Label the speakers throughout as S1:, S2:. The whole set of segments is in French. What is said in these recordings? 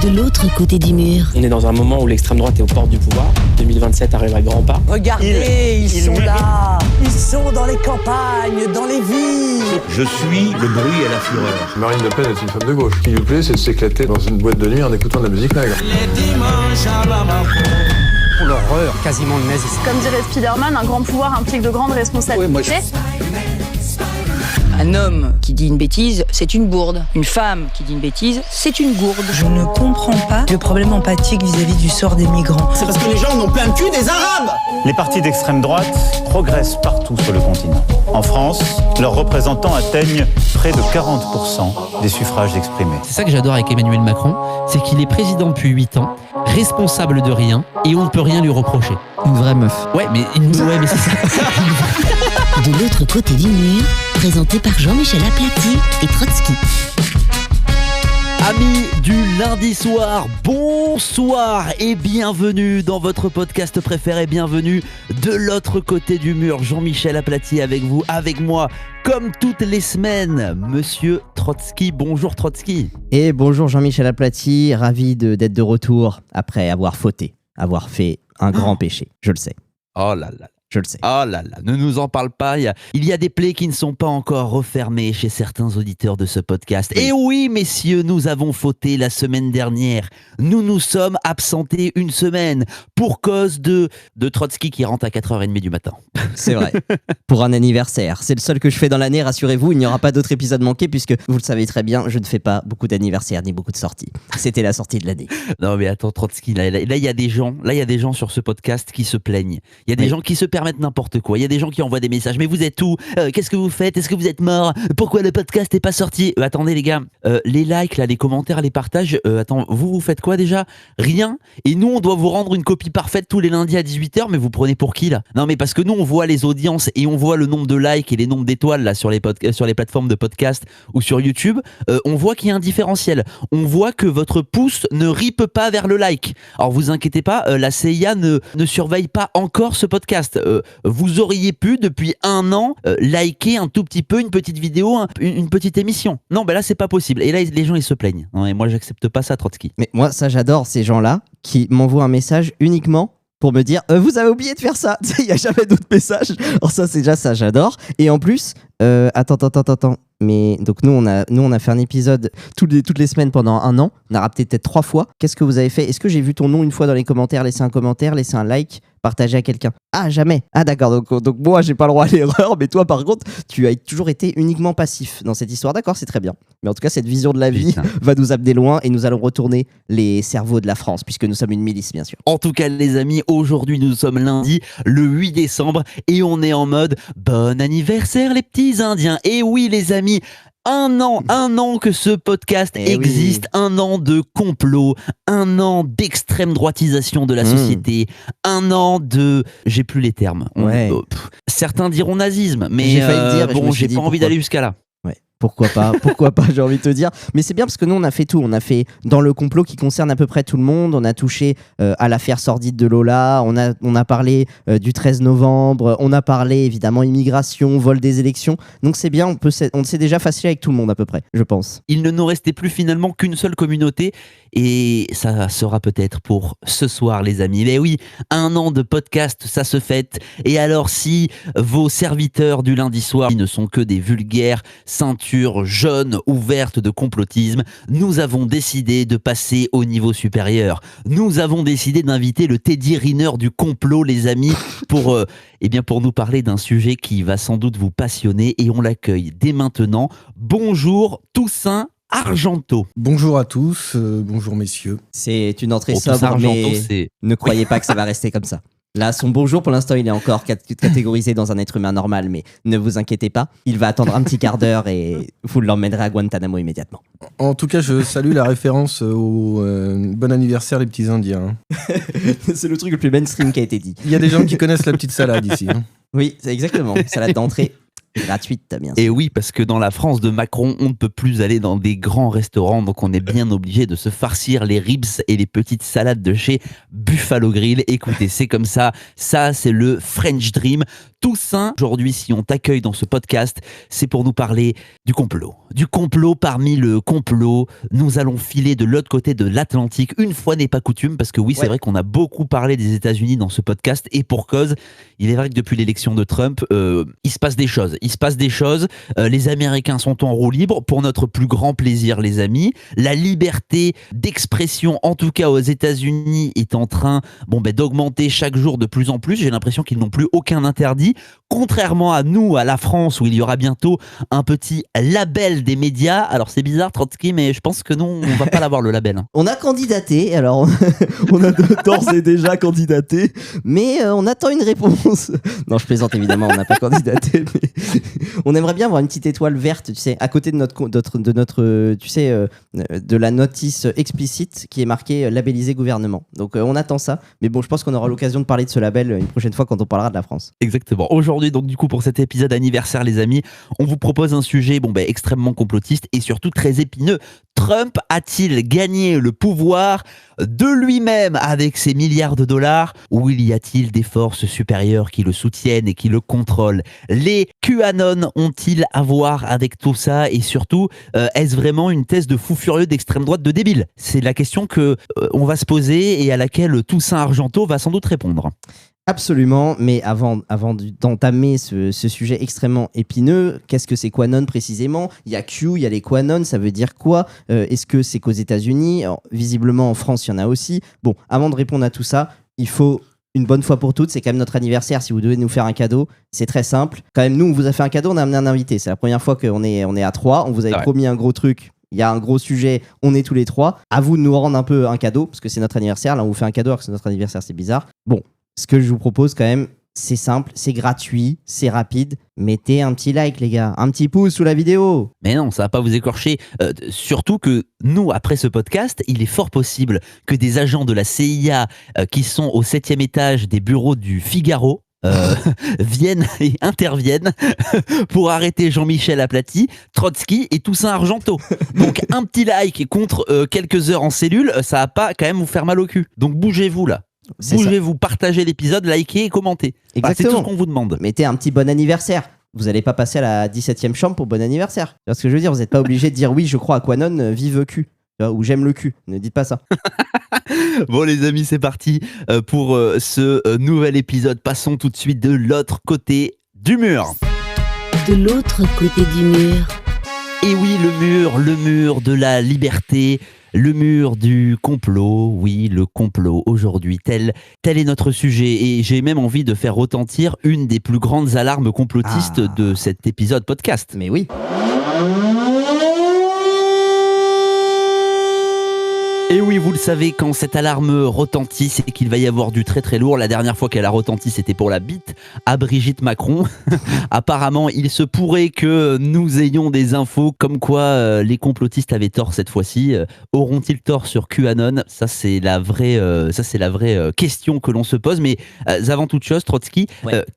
S1: De l'autre côté du mur.
S2: On est dans un moment où l'extrême droite est aux portes du pouvoir. 2027 arrive à grands pas.
S3: Regardez, ils sont là. Ils sont dans les campagnes, dans les villes.
S4: Je suis le bruit et la fureur.
S5: Marine Le Pen est une femme de gauche. Ce qui lui plaît, c'est de s'éclater dans une boîte de nuit en écoutant de la musique nègre.
S6: L'horreur, quasiment le nazisme.
S7: Comme dirait Spider-Man, un grand pouvoir implique de grandes responsabilités.
S8: Un homme qui dit une bêtise, c'est une bourde. Une femme qui dit une bêtise, c'est une gourde.
S9: Je ne comprends pas le problème empathique vis-à-vis du sort des migrants.
S3: C'est parce que les gens n'ont plein le cul des Arabes.
S10: Les partis d'extrême droite progressent partout sur le continent. En France, leurs représentants atteignent près de 40% des suffrages exprimés.
S11: C'est ça que j'adore avec Emmanuel Macron, c'est qu'il est président depuis 8 ans, responsable de rien, et on ne peut rien lui reprocher.
S12: Une vraie meuf.
S11: Ouais, mais c'est ça.
S1: De l'autre côté du mur, présenté par Jean-Michel Aplati et Trotsky.
S13: Amis du lundi soir, bonsoir et bienvenue dans votre podcast préféré, bienvenue de l'autre côté du mur. Jean-Michel Aplati avec vous, avec moi, comme toutes les semaines, Monsieur Trotsky. Bonjour Trotsky.
S12: Et bonjour Jean-Michel Aplati, ravi d'être de retour après avoir fauté, avoir fait un grand péché, je le sais.
S13: Oh là là.
S12: Je le sais.
S13: Oh là là, ne nous en parle pas. Il y a des plaies qui ne sont pas encore refermées chez certains auditeurs de ce podcast. Et oui, messieurs, nous avons fauté la semaine dernière. Nous nous sommes absentés une semaine pour cause de Trotsky qui rentre à 4h30 du matin.
S12: C'est vrai. Pour un anniversaire. C'est le seul que je fais dans l'année, rassurez-vous. Il n'y aura pas d'autres épisodes manqués puisque, vous le savez très bien, je ne fais pas beaucoup d'anniversaires ni beaucoup de sorties. C'était la sortie de l'année.
S13: Non mais attends, Trotsky, là il y a des gens sur ce podcast qui se plaignent. Il y a des gens qui se permettre n'importe quoi. Il y a des gens qui envoient des messages. Mais vous êtes où ? Qu'est-ce que vous faites ? Est-ce que vous êtes mort ? Pourquoi le podcast n'est pas sorti ? Attendez les gars, les likes, là, les commentaires, les partages. Attends, vous faites quoi déjà ? Rien. Et nous, on doit vous rendre une copie parfaite tous les lundis à 18h. Mais vous prenez pour qui là ? Non, mais parce que nous, on voit les audiences et on voit le nombre de likes et les nombres d'étoiles là sur les plateformes de podcast ou sur YouTube. On voit qu'il y a un différentiel. On voit que votre pouce ne ripe pas vers le like. Alors vous inquiétez pas, la CIA ne surveille pas encore ce podcast. Vous auriez pu depuis 1 an liker un tout petit peu une petite vidéo, une petite émission. Non, ben là c'est pas possible. Et là les gens ils se plaignent. Non, et moi j'accepte pas ça, Trotsky.
S12: Mais moi ça j'adore ces gens-là qui m'envoient un message uniquement pour me dire vous avez oublié de faire ça. Il n'y a jamais d'autres messages. Alors ça c'est déjà ça, j'adore. Et en plus, attends. Mais donc nous on a fait un épisode toutes les semaines pendant 1 an. On a rapté peut-être 3 fois. Qu'est-ce que vous avez fait ? Est-ce que j'ai vu ton nom une fois dans les commentaires ? Laissez un commentaire, laissez un like, partager à quelqu'un. Ah jamais. Ah d'accord. Donc moi j'ai pas le droit à l'erreur, mais toi par contre tu as toujours été uniquement passif dans cette histoire. D'accord, c'est très bien. Mais en tout cas cette vision de la vie va nous amener loin et nous allons retourner les cerveaux de la France puisque nous sommes une milice bien sûr.
S13: En tout cas les amis, aujourd'hui nous sommes lundi le 8 décembre et on est en mode bon anniversaire les petits Indiens. Et oui les amis, 1 an que ce podcast existe, oui. 1 an de complot, 1 an d'extrême droitisation de la société, 1 an de... J'ai plus les termes. Certains diront nazisme, mais
S12: j'ai failli le dire,
S13: j'ai pas envie d'aller jusqu'à là.
S12: Pourquoi pas, j'ai envie de te dire. Mais c'est bien parce que nous, on a fait tout. On a fait dans le complot qui concerne à peu près tout le monde. On a touché à l'affaire sordide de Lola. On a parlé du 13 novembre. On a parlé évidemment immigration, vol des élections. Donc c'est bien, on s'est déjà facilité avec tout le monde à peu près, je pense.
S13: Il ne nous restait plus finalement qu'une seule communauté. Et ça sera peut-être pour ce soir, les amis. Mais oui, 1 an de podcast, ça se fête. Et alors, si vos serviteurs du lundi soir ne sont que des vulgaires ceintures jaunes ouvertes de complotisme, nous avons décidé de passer au niveau supérieur. Nous avons décidé d'inviter le Teddy Riner du complot, les amis, pour nous parler d'un sujet qui va sans doute vous passionner. Et on l'accueille dès maintenant. Bonjour Toussaint Argenteau.
S14: Bonjour à tous, bonjour messieurs.
S12: C'est une entrée sobre, mais ne croyez pas que ça va rester comme ça. Là, son bonjour, pour l'instant, il est encore catégorisé dans un être humain normal, mais ne vous inquiétez pas, il va attendre un petit quart d'heure et vous l'emmènerez à Guantanamo immédiatement.
S14: En tout cas, je salue la référence au bon anniversaire les petits Indiens.
S12: C'est le truc le plus mainstream qui a été dit.
S14: Il y a des gens qui connaissent la petite salade ici.
S12: Oui, c'est exactement, salade d'entrée. Gratuite, bien sûr.
S13: Et oui, parce que dans la France de Macron, on ne peut plus aller dans des grands restaurants, donc on est bien obligé de se farcir les ribs et les petites salades de chez Buffalo Grill. Écoutez, c'est comme ça, c'est le French Dream. Toussaint, aujourd'hui, si on t'accueille dans ce podcast, c'est pour nous parler du complot. du complot parmi le complot. Nous allons filer de l'autre côté de l'Atlantique, une fois n'est pas coutume, parce que oui, c'est vrai qu'on a beaucoup parlé des États-Unis dans ce podcast, et pour cause. Il est vrai que depuis l'élection de Trump, il se passe des choses. Les Américains sont en roue libre, pour notre plus grand plaisir, les amis. La liberté d'expression, en tout cas aux États-Unis, est en train d'augmenter chaque jour de plus en plus. J'ai l'impression qu'ils n'ont plus aucun interdit. Contrairement à nous, à la France, où il y aura bientôt un petit label des médias. Alors c'est bizarre, Trotsky, mais je pense que non, on va pas l'avoir le label.
S12: On a candidaté, alors on a d'ores et déjà candidaté, mais on attend une réponse. Non, je plaisante évidemment, on n'a pas candidaté, mais on aimerait bien avoir une petite étoile verte, tu sais, à côté de notre tu sais, de la notice explicite qui est marquée labellisé gouvernement. Donc on attend ça, mais bon, je pense qu'on aura l'occasion de parler de ce label une prochaine fois quand on parlera de la France.
S13: Exactement. Aujourd'hui, donc du coup, pour cet épisode anniversaire, les amis, on vous propose un sujet extrêmement complotiste et surtout très épineux. Trump a-t-il gagné le pouvoir de lui-même avec ses milliards de dollars, ou y a-t-il des forces supérieures qui le soutiennent et qui le contrôlent? Les QAnon ont-ils à voir avec tout ça? Et surtout, est-ce vraiment une thèse de fou furieux d'extrême droite de débile? C'est la question que on va se poser et à laquelle Toussaint Argenteau va sans doute répondre.
S12: Absolument, mais avant d'entamer ce sujet extrêmement épineux, qu'est-ce que c'est QAnon précisément? Il y a Q, il y a les QAnon, ça veut dire quoi? Est-ce que c'est qu'aux États-Unis? Alors, visiblement en France, il y en a aussi. Bon, avant de répondre à tout ça, il faut une bonne fois pour toutes, c'est quand même notre anniversaire. Si vous devez nous faire un cadeau, c'est très simple. Quand même, nous, on vous a fait un cadeau, on a amené un invité. C'est la première fois qu'on est à 3. On vous avait promis un gros truc. Il y a un gros sujet, on est tous les 3. À vous de nous rendre un peu un cadeau, parce que c'est notre anniversaire. Là, on vous fait un cadeau alors que c'est notre anniversaire, c'est bizarre. Bon. Ce que je vous propose quand même, c'est simple, c'est gratuit, c'est rapide. Mettez un petit like, les gars, un petit pouce sous la vidéo.
S13: Mais non, ça va pas vous écorcher. Surtout que nous, après ce podcast, il est fort possible que des agents de la CIA qui sont au 7e étage des bureaux du Figaro viennent et interviennent pour arrêter Jean-Michel Aplathy, Trotsky et Toussaint Argenteau. Donc un petit like contre quelques heures en cellule, ça va pas quand même vous faire mal au cul. Donc bougez-vous là. Bougez-vous, partagez l'épisode, likez et commentez.
S12: Exactement.
S13: C'est tout ce qu'on vous demande.
S12: Mettez un petit bon anniversaire. Vous n'allez pas passer à la 17e chambre pour bon anniversaire. Tu vois ce que je veux dire? Vous n'êtes pas obligé de dire oui, je crois à QAnon, vive cul. Ou j'aime le cul. Ne dites pas ça.
S13: Bon les amis, c'est parti pour ce nouvel épisode. Passons tout de suite de l'autre côté du mur.
S1: De l'autre côté du mur.
S13: Et oui, le mur de la liberté. Le mur du complot, oui, le complot aujourd'hui, tel est notre sujet. Et j'ai même envie de faire retentir une des plus grandes alarmes complotistes de cet épisode podcast.
S12: Mais oui.
S13: Et oui, vous le savez, quand cette alarme retentit, c'est qu'il va y avoir du très très lourd. La dernière fois qu'elle a retenti, c'était pour la bite à Brigitte Macron. Apparemment, il se pourrait que nous ayons des infos comme quoi les complotistes avaient tort cette fois-ci. Auront-ils tort sur QAnon? Ça, c'est la vraie question que l'on se pose. Mais avant toute chose, Trotsky,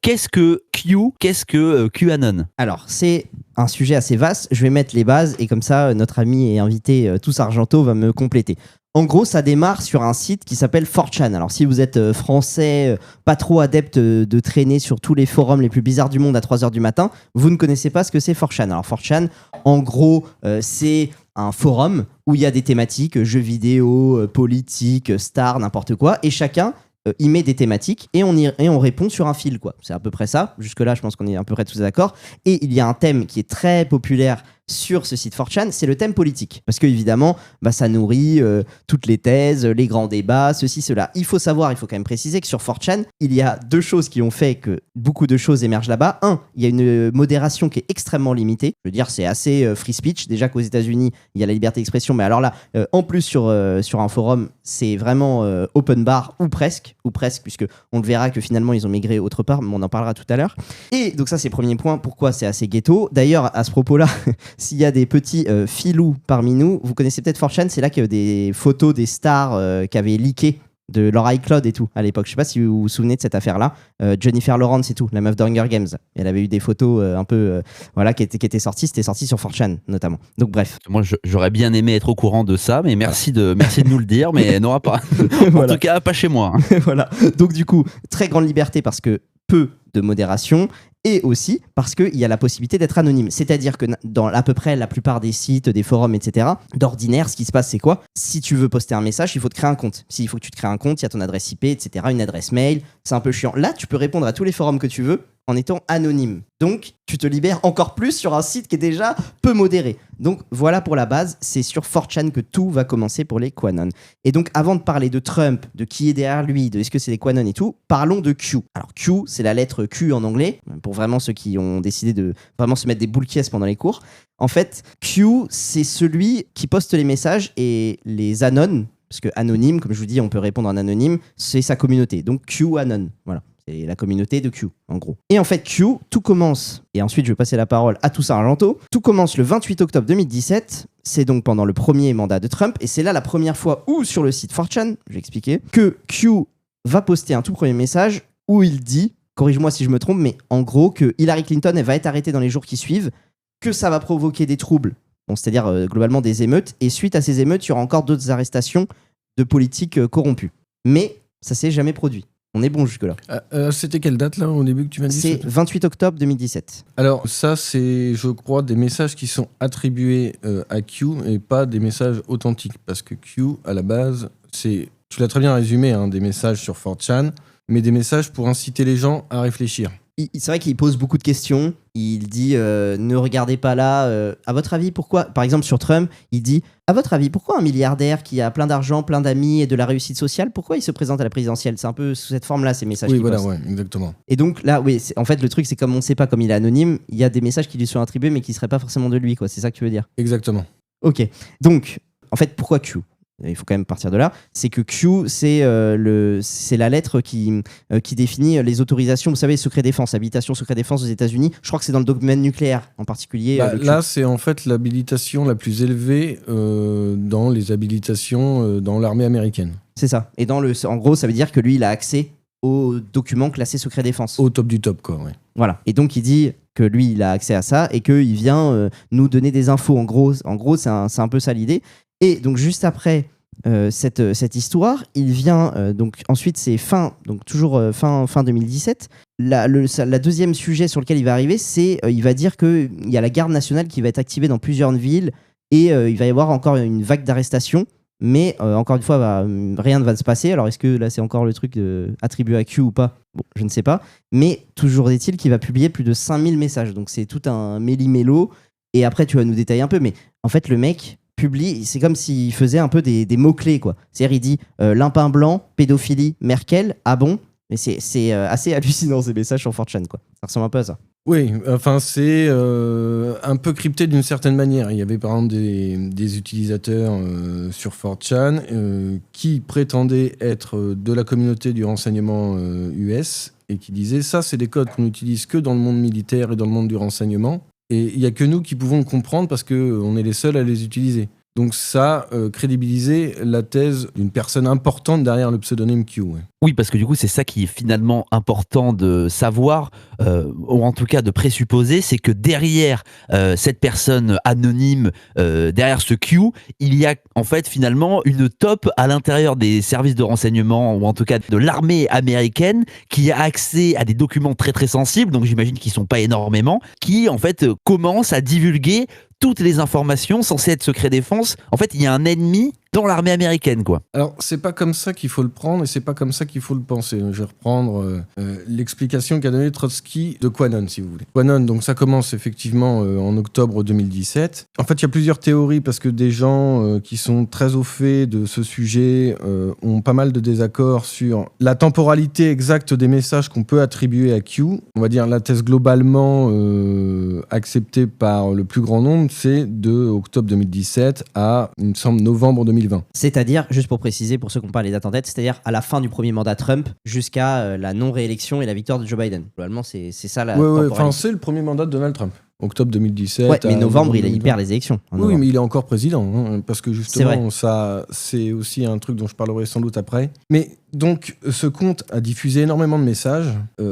S13: qu'est-ce que Q? Qu'est-ce que QAnon?
S12: Alors, c'est un sujet assez vaste. Je vais mettre les bases et comme ça, notre ami et invité Toussaint Argenteau va me compléter. En gros, ça démarre sur un site qui s'appelle 4chan. Alors, si vous êtes français, pas trop adepte de traîner sur tous les forums les plus bizarres du monde à 3h du matin, vous ne connaissez pas ce que c'est 4chan. Alors, 4chan, en gros, c'est un forum où il y a des thématiques, jeux vidéo, politique, stars, n'importe quoi, et chacun y met des thématiques et on répond sur un fil, quoi. C'est à peu près ça. Jusque-là, je pense qu'on est à peu près tous d'accord. Et il y a un thème qui est très populaire sur ce site 4chan, c'est le thème politique. Parce que évidemment, ça nourrit toutes les thèses, les grands débats, ceci, cela. Il faut quand même préciser que sur 4chan, il y a deux choses qui ont fait que beaucoup de choses émergent là-bas. Un, il y a une modération qui est extrêmement limitée. Je veux dire, c'est assez free speech. Déjà qu'aux États-Unis, il y a la liberté d'expression, mais alors là, en plus sur un forum, c'est vraiment open bar ou presque, puisque on le verra que finalement ils ont migré autre part, mais on en parlera tout à l'heure. Et donc ça, c'est le premier point. Pourquoi c'est assez ghetto? D'ailleurs, à ce propos-là, s'il y a des petits filous parmi nous, vous connaissez peut-être 4chan, c'est là qu'il y a des photos des stars qui avaient leaké de leur iCloud et tout à l'époque. Je sais pas si vous vous souvenez de cette affaire-là. Jennifer Lawrence et tout, la meuf d'Hunger Games. Elle avait eu des photos un peu qui étaient sorties. C'était sorti sur 4chan notamment. Donc bref.
S13: Moi, j'aurais bien aimé être au courant de ça, mais merci de nous le dire, mais n'aura pas. En tout cas, pas chez moi.
S12: Voilà. Donc du coup, très grande liberté parce que peu de modération et aussi parce qu'il y a la possibilité d'être anonyme. C'est-à-dire que dans à peu près la plupart des sites, des forums, etc., d'ordinaire, ce qui se passe, c'est quoi ? Si tu veux poster un message, il faut te créer un compte. S'il faut que tu te crées un compte, il y a ton adresse IP, etc., une adresse mail, c'est un peu chiant. Là, tu peux répondre à tous les forums que tu veux en étant anonyme. Donc, tu te libères encore plus sur un site qui est déjà peu modéré. Donc, voilà pour la base. C'est sur 4chan que tout va commencer pour les QAnon. Et donc, avant de parler de Trump, de qui est derrière lui, de est-ce que c'est des QAnon et tout, parlons de Q. Alors, Q, c'est la lettre Q en anglais, pour vraiment ceux qui ont décidé de vraiment se mettre des boules caisses pendant les cours. En fait, Q, c'est celui qui poste les messages et les anon, parce que anonyme, comme je vous dis, on peut répondre en anonyme, c'est sa communauté. Donc, QAnon, voilà. C'est la communauté de Q, en gros. Et en fait, Q, tout commence, et ensuite je vais passer la parole à Toussaint Argenteau, tout commence le 28 octobre 2017, c'est donc pendant le premier mandat de Trump, et c'est là la première fois où sur le site 4chan, je vais expliquer, que Q va poster un tout premier message où il dit, corrige-moi si je me trompe, mais en gros que Hillary Clinton, elle va être arrêtée dans les jours qui suivent, que ça va provoquer des troubles, bon, c'est-à-dire globalement des émeutes, et suite à ces émeutes, il y aura encore d'autres arrestations de politiques corrompus. Mais ça s'est jamais produit. On est bon jusque-là.
S14: C'était quelle date, là, au début, que tu m'as dit ?
S12: C'est 28 octobre 2017.
S14: Alors, ça, c'est, je crois, des messages qui sont attribués à Q et pas des messages authentiques. Parce que Q, à la base, c'est, tu l'as très bien résumé, hein, des messages sur 4chan, mais des messages pour inciter les gens à réfléchir.
S12: C'est vrai qu'il pose beaucoup de questions. Il dit ne regardez pas là. À votre avis, pourquoi ? Par exemple, sur Trump, il dit à votre avis, pourquoi un milliardaire qui a plein d'argent, plein d'amis et de la réussite sociale, pourquoi il se présente à la présidentielle ? C'est un peu sous cette forme-là, ces messages.
S14: Oui, voilà, ouais, exactement.
S12: Et donc là, oui, en fait, le truc, c'est comme on ne sait pas, comme il est anonyme, il y a des messages qui lui sont attribués, mais qui ne seraient pas forcément de lui, quoi. C'est ça que tu veux dire ?
S14: Exactement.
S12: Ok. Donc, en fait, pourquoi Q ? Il faut quand même partir de là, c'est que Q, c'est la lettre qui définit les autorisations, vous savez, secret défense, habilitation secret défense aux États-Unis. Je crois que c'est dans le domaine nucléaire en particulier.
S14: Là, c'est en fait l'habilitation la plus élevée dans les habilitations dans l'armée américaine.
S12: C'est ça. Et en gros, ça veut dire que lui, il a accès aux documents classés secret défense.
S14: Au top du top, quoi, ouais.
S12: Voilà. Et donc, il dit que lui, il a accès à ça et qu'il vient nous donner des infos. En gros, c'est un peu ça l'idée. Et donc juste après cette histoire, il vient donc ensuite c'est fin 2017. La deuxième sujet sur lequel il va arriver, c'est il va dire que il y a la garde nationale qui va être activée dans plusieurs villes et il va y avoir encore une vague d'arrestations. Mais encore une fois, rien ne va se passer. Alors est-ce que là c'est encore le truc attribué à Q ou pas ? Bon, je ne sais pas. Mais toujours est-il qu'il va publier plus de 5000 messages. Donc c'est tout un méli-mélo. Et après tu vas nous détailler un peu. Mais en fait le mec publie, c'est comme s'il faisait un peu des mots-clés, quoi. C'est-à-dire, il dit limpin blanc, pédophilie, Merkel, ah bon ? Mais c'est assez hallucinant, ces messages sur 4chan, quoi. Ça ressemble un peu à ça.
S14: Oui, enfin, c'est un peu crypté d'une certaine manière. Il y avait par exemple des utilisateurs sur 4chan qui prétendaient être de la communauté du renseignement US et qui disaient ça, c'est des codes qu'on n'utilise que dans le monde militaire et dans le monde du renseignement. Et il n'y a que nous qui pouvons le comprendre parce qu'on est les seuls à les utiliser. Donc ça crédibilisait la thèse d'une personne importante derrière le pseudonyme Q. Ouais.
S13: Oui, parce que du coup, c'est ça qui est finalement important de savoir, ou en tout cas de présupposer, c'est que derrière cette personne anonyme, derrière ce Q, il y a en fait finalement une top à l'intérieur des services de renseignement, ou en tout cas de l'armée américaine, qui a accès à des documents très très sensibles, donc j'imagine qu'ils ne sont pas énormément, qui en fait commencent à divulguer toutes les informations censées être secret défense. En fait, il y a un ennemi dans l'armée américaine, quoi.
S14: Alors, c'est pas comme ça qu'il faut le prendre et c'est pas comme ça qu'il faut le penser. Je vais reprendre l'explication qu'a donnée Trotsky de QAnon, si vous voulez. QAnon, donc ça commence effectivement en octobre 2017. En fait, il y a plusieurs théories parce que des gens qui sont très au fait de ce sujet ont pas mal de désaccords sur la temporalité exacte des messages qu'on peut attribuer à Q. On va dire la thèse globalement acceptée par le plus grand nombre, c'est de octobre 2017 à, il me semble, novembre 2020.
S12: C'est-à-dire, juste pour préciser, pour ceux qui n'ont pas les dates en tête, c'est-à-dire à la fin du premier mandat Trump jusqu'à la non-réélection et la victoire de Joe Biden. Globalement, c'est ça la temporalité.
S14: Enfin, c'est le premier mandat de Donald Trump. Octobre 2017.
S12: Ouais, mais novembre, il perd les élections.
S14: Oui, mais il est encore président, hein, parce que justement, ça, c'est aussi un truc dont je parlerai sans doute après. Mais donc, ce compte a diffusé énormément de messages,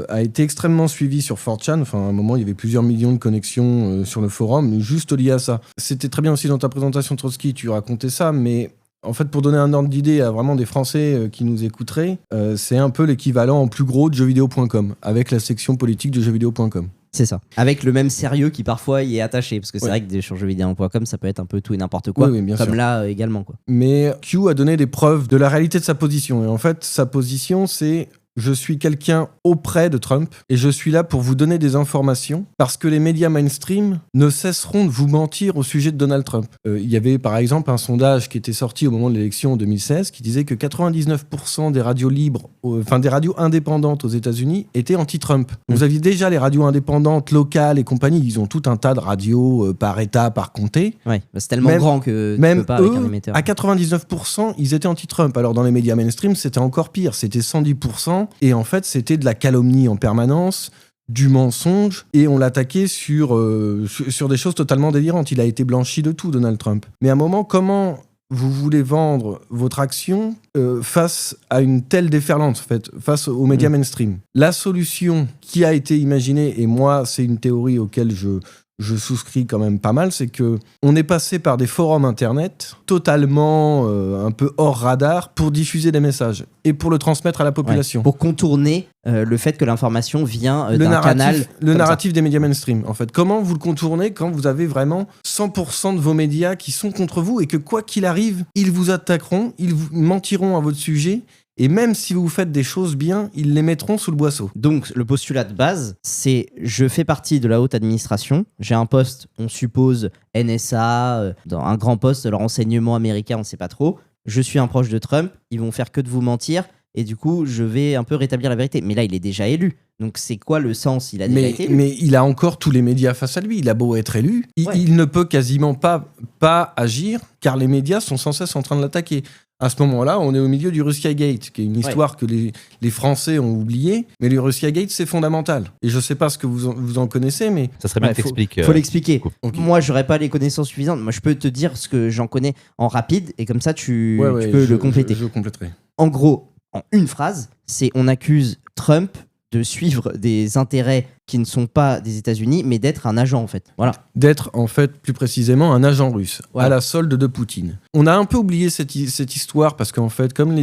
S14: a été extrêmement suivi sur 4chan. Enfin, à un moment, il y avait plusieurs millions de connexions sur le forum, juste lié à ça. C'était très bien aussi dans ta présentation, Trotsky, tu racontais ça, mais En fait, pour donner un ordre d'idée à vraiment des Français qui nous écouteraient, c'est un peu l'équivalent en plus gros de jeuxvideo.com, avec la section politique de jeuxvideo.com.
S12: C'est ça. Avec le même sérieux qui parfois y est attaché. Parce que c'est vrai que sur jeuxvideo.com, ça peut être un peu tout et n'importe quoi.
S14: Oui, bien
S12: comme
S14: sûr.
S12: là également, quoi.
S14: Mais Q a donné des preuves de la réalité de sa position. Et en fait, sa position, c'est... Je suis quelqu'un auprès de Trump et je suis là pour vous donner des informations parce que les médias mainstream ne cesseront de vous mentir au sujet de Donald Trump. Il y avait par exemple un sondage qui était sorti au moment de l'élection en 2016 qui disait que 99% des radios libres, des radios indépendantes aux États-Unis étaient anti-Trump. Vous aviez déjà les radios indépendantes, locales et compagnie, ils ont tout un tas de radios par État, par comté.
S12: Ouais, c'est tellement grand que tu
S14: même
S12: peux pas
S14: eux,
S12: avec un émetteur.
S14: À 99%, ils étaient anti-Trump. Alors dans les médias mainstream, c'était encore pire, c'était 110%. Et en fait, c'était de la calomnie en permanence, du mensonge, et on l'attaquait sur des choses totalement délirantes. Il a été blanchi de tout, Donald Trump. Mais à un moment, comment vous voulez vendre votre action face à une telle déferlante, en fait, face aux médias mainstream? La solution qui a été imaginée, et moi, c'est une théorie auquel je souscris quand même pas mal, c'est que on est passé par des forums internet totalement un peu hors radar pour diffuser des messages et pour le transmettre à la population.
S12: Ouais, pour contourner le fait que l'information vient d'un
S14: narratif,
S12: canal.
S14: Le narratif des médias mainstream, en fait. Comment vous le contournez quand vous avez vraiment 100% de vos médias qui sont contre vous et que quoi qu'il arrive, ils vous attaqueront, ils vous mentiront à votre sujet. Et même si vous faites des choses bien, ils les mettront sous le boisseau.
S12: Donc, le postulat de base, c'est je fais partie de la haute administration, j'ai un poste, on suppose NSA, dans un grand poste de leur renseignement américain, on ne sait pas trop. Je suis un proche de Trump, ils vont faire que de vous mentir, et du coup, je vais un peu rétablir la vérité. Mais là, il est déjà élu. Donc, c'est quoi le sens? Il a déjà été élu.
S14: Mais il a encore tous les médias face à lui. Il a beau être élu, il ne peut quasiment pas agir, car les médias sont sans cesse en train de l'attaquer. À ce moment-là, on est au milieu du Russiagate, qui est une histoire que les Français ont oubliée. Mais le Russiagate, c'est fondamental. Et je ne sais pas ce que vous en connaissez, mais...
S13: Ça serait bien que t'expliques.
S12: Faut l'expliquer.
S14: Okay.
S12: Moi, j'aurais pas les connaissances suffisantes. Moi, je peux te dire ce que j'en connais en rapide, et comme ça, tu peux le compléter.
S14: Je compléterai.
S12: En gros, en une phrase, c'est on accuse Trump de suivre des intérêts qui ne sont pas des États-Unis, mais d'être un agent, en fait. Voilà.
S14: D'être, en fait, plus précisément, un agent russe, à la solde de Poutine. On a un peu oublié cette histoire, parce qu'en fait, comme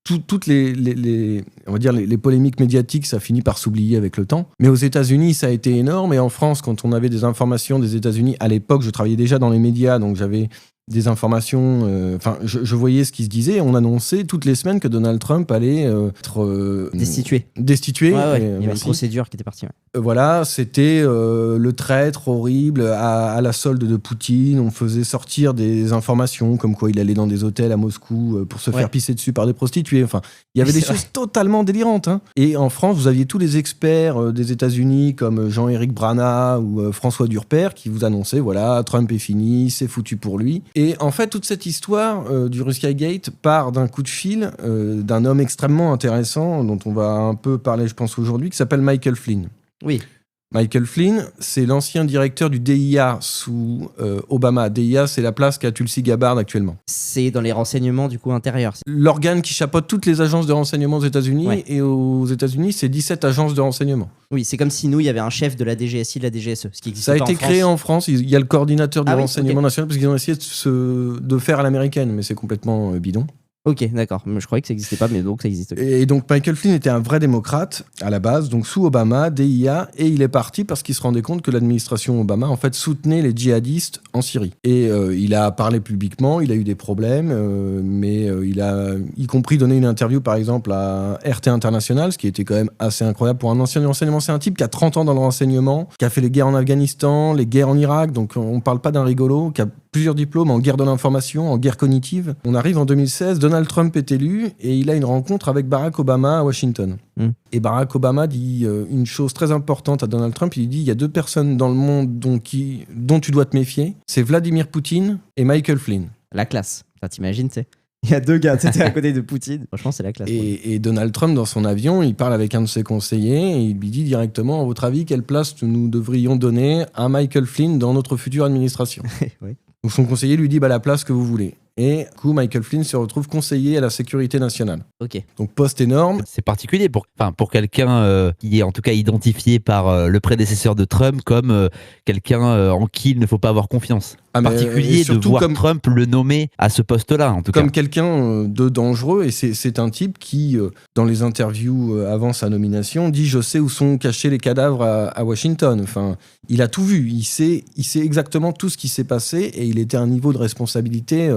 S14: toutes les polémiques médiatiques, ça finit par s'oublier avec le temps. Mais aux États-Unis, ça a été énorme. Et en France, quand on avait des informations des États-Unis, à l'époque, je travaillais déjà dans les médias, donc j'avais des informations, je voyais ce qui se disait. On annonçait toutes les semaines que Donald Trump allait être
S12: destitué.
S14: Destitué.
S12: Ouais, il y avait une procédure qui était partie. Ouais.
S14: Voilà, c'était le traître horrible à la solde de Poutine. On faisait sortir des informations comme quoi il allait dans des hôtels à Moscou pour se faire pisser dessus par des prostituées. Enfin, il y avait des choses totalement délirantes. Hein. Et en France, vous aviez tous les experts des États-Unis comme Jean-Éric Brana ou François Durper qui vous annonçaient, voilà, Trump est fini, c'est foutu pour lui. Et en fait, toute cette histoire du Russiagate part d'un coup de fil d'un homme extrêmement intéressant dont on va un peu parler, je pense, aujourd'hui, qui s'appelle Michael Flynn.
S12: Oui.
S14: Michael Flynn, c'est l'ancien directeur du DIA sous Obama. DIA, c'est la place qu'a Tulsi Gabbard actuellement.
S12: C'est dans les renseignements du coup intérieurs.
S14: L'organe qui chapeaute toutes les agences de renseignement aux États-Unis. Ouais. Et aux États-Unis, c'est 17 agences de renseignement.
S12: Oui, c'est comme si nous, il y avait un chef de la DGSI, de la DGSE. Ce qui
S14: ça a été créé en France. Il y a le coordinateur du renseignement national parce qu'ils ont essayé de faire à l'américaine, mais c'est complètement bidon.
S12: Ok, d'accord. Je croyais que ça n'existait pas, mais donc ça existe.
S14: Et donc Michael Flynn était un vrai démocrate à la base, donc sous Obama, DIA, et il est parti parce qu'il se rendait compte que l'administration Obama en fait soutenait les djihadistes en Syrie. Et il a parlé publiquement, il a eu des problèmes, mais il a y compris donné une interview par exemple à RT International, ce qui était quand même assez incroyable pour un ancien du renseignement. C'est un type qui a 30 ans dans le renseignement, qui a fait les guerres en Afghanistan, les guerres en Irak, donc on parle pas d'un rigolo, qui a plusieurs diplômes en guerre de l'information, en guerre cognitive. On arrive en 2016, Donald Trump est élu et il a une rencontre avec Barack Obama à Washington. Et Barack Obama dit une chose très importante à Donald Trump, il dit il y a deux personnes dans le monde dont tu dois te méfier, c'est Vladimir Poutine et Michael Flynn.
S12: La classe, ça t'imagines, tu sais. Il y a deux gars, tu étais à côté de Poutine. Franchement, c'est la classe.
S14: Et Donald Trump, dans son avion, il parle avec un de ses conseillers et il lui dit directement, à votre avis, quelle place nous devrions donner à Michael Flynn dans notre future administration?
S12: Oui.
S14: Donc son conseiller lui dit la place que vous voulez. Et du coup, Michael Flynn se retrouve conseiller à la sécurité nationale.
S12: Ok.
S14: Donc poste énorme.
S13: C'est particulier pour quelqu'un qui est en tout cas identifié par le prédécesseur de Trump comme quelqu'un en qui il ne faut pas avoir confiance. Particulier de voir Trump le nommer à ce poste-là, en tout cas.
S14: Comme quelqu'un de dangereux, et c'est un type qui, dans les interviews avant sa nomination, dit « Je sais où sont cachés les cadavres à Washington ». Enfin, il a tout vu, il sait exactement tout ce qui s'est passé, et il était à un niveau de responsabilité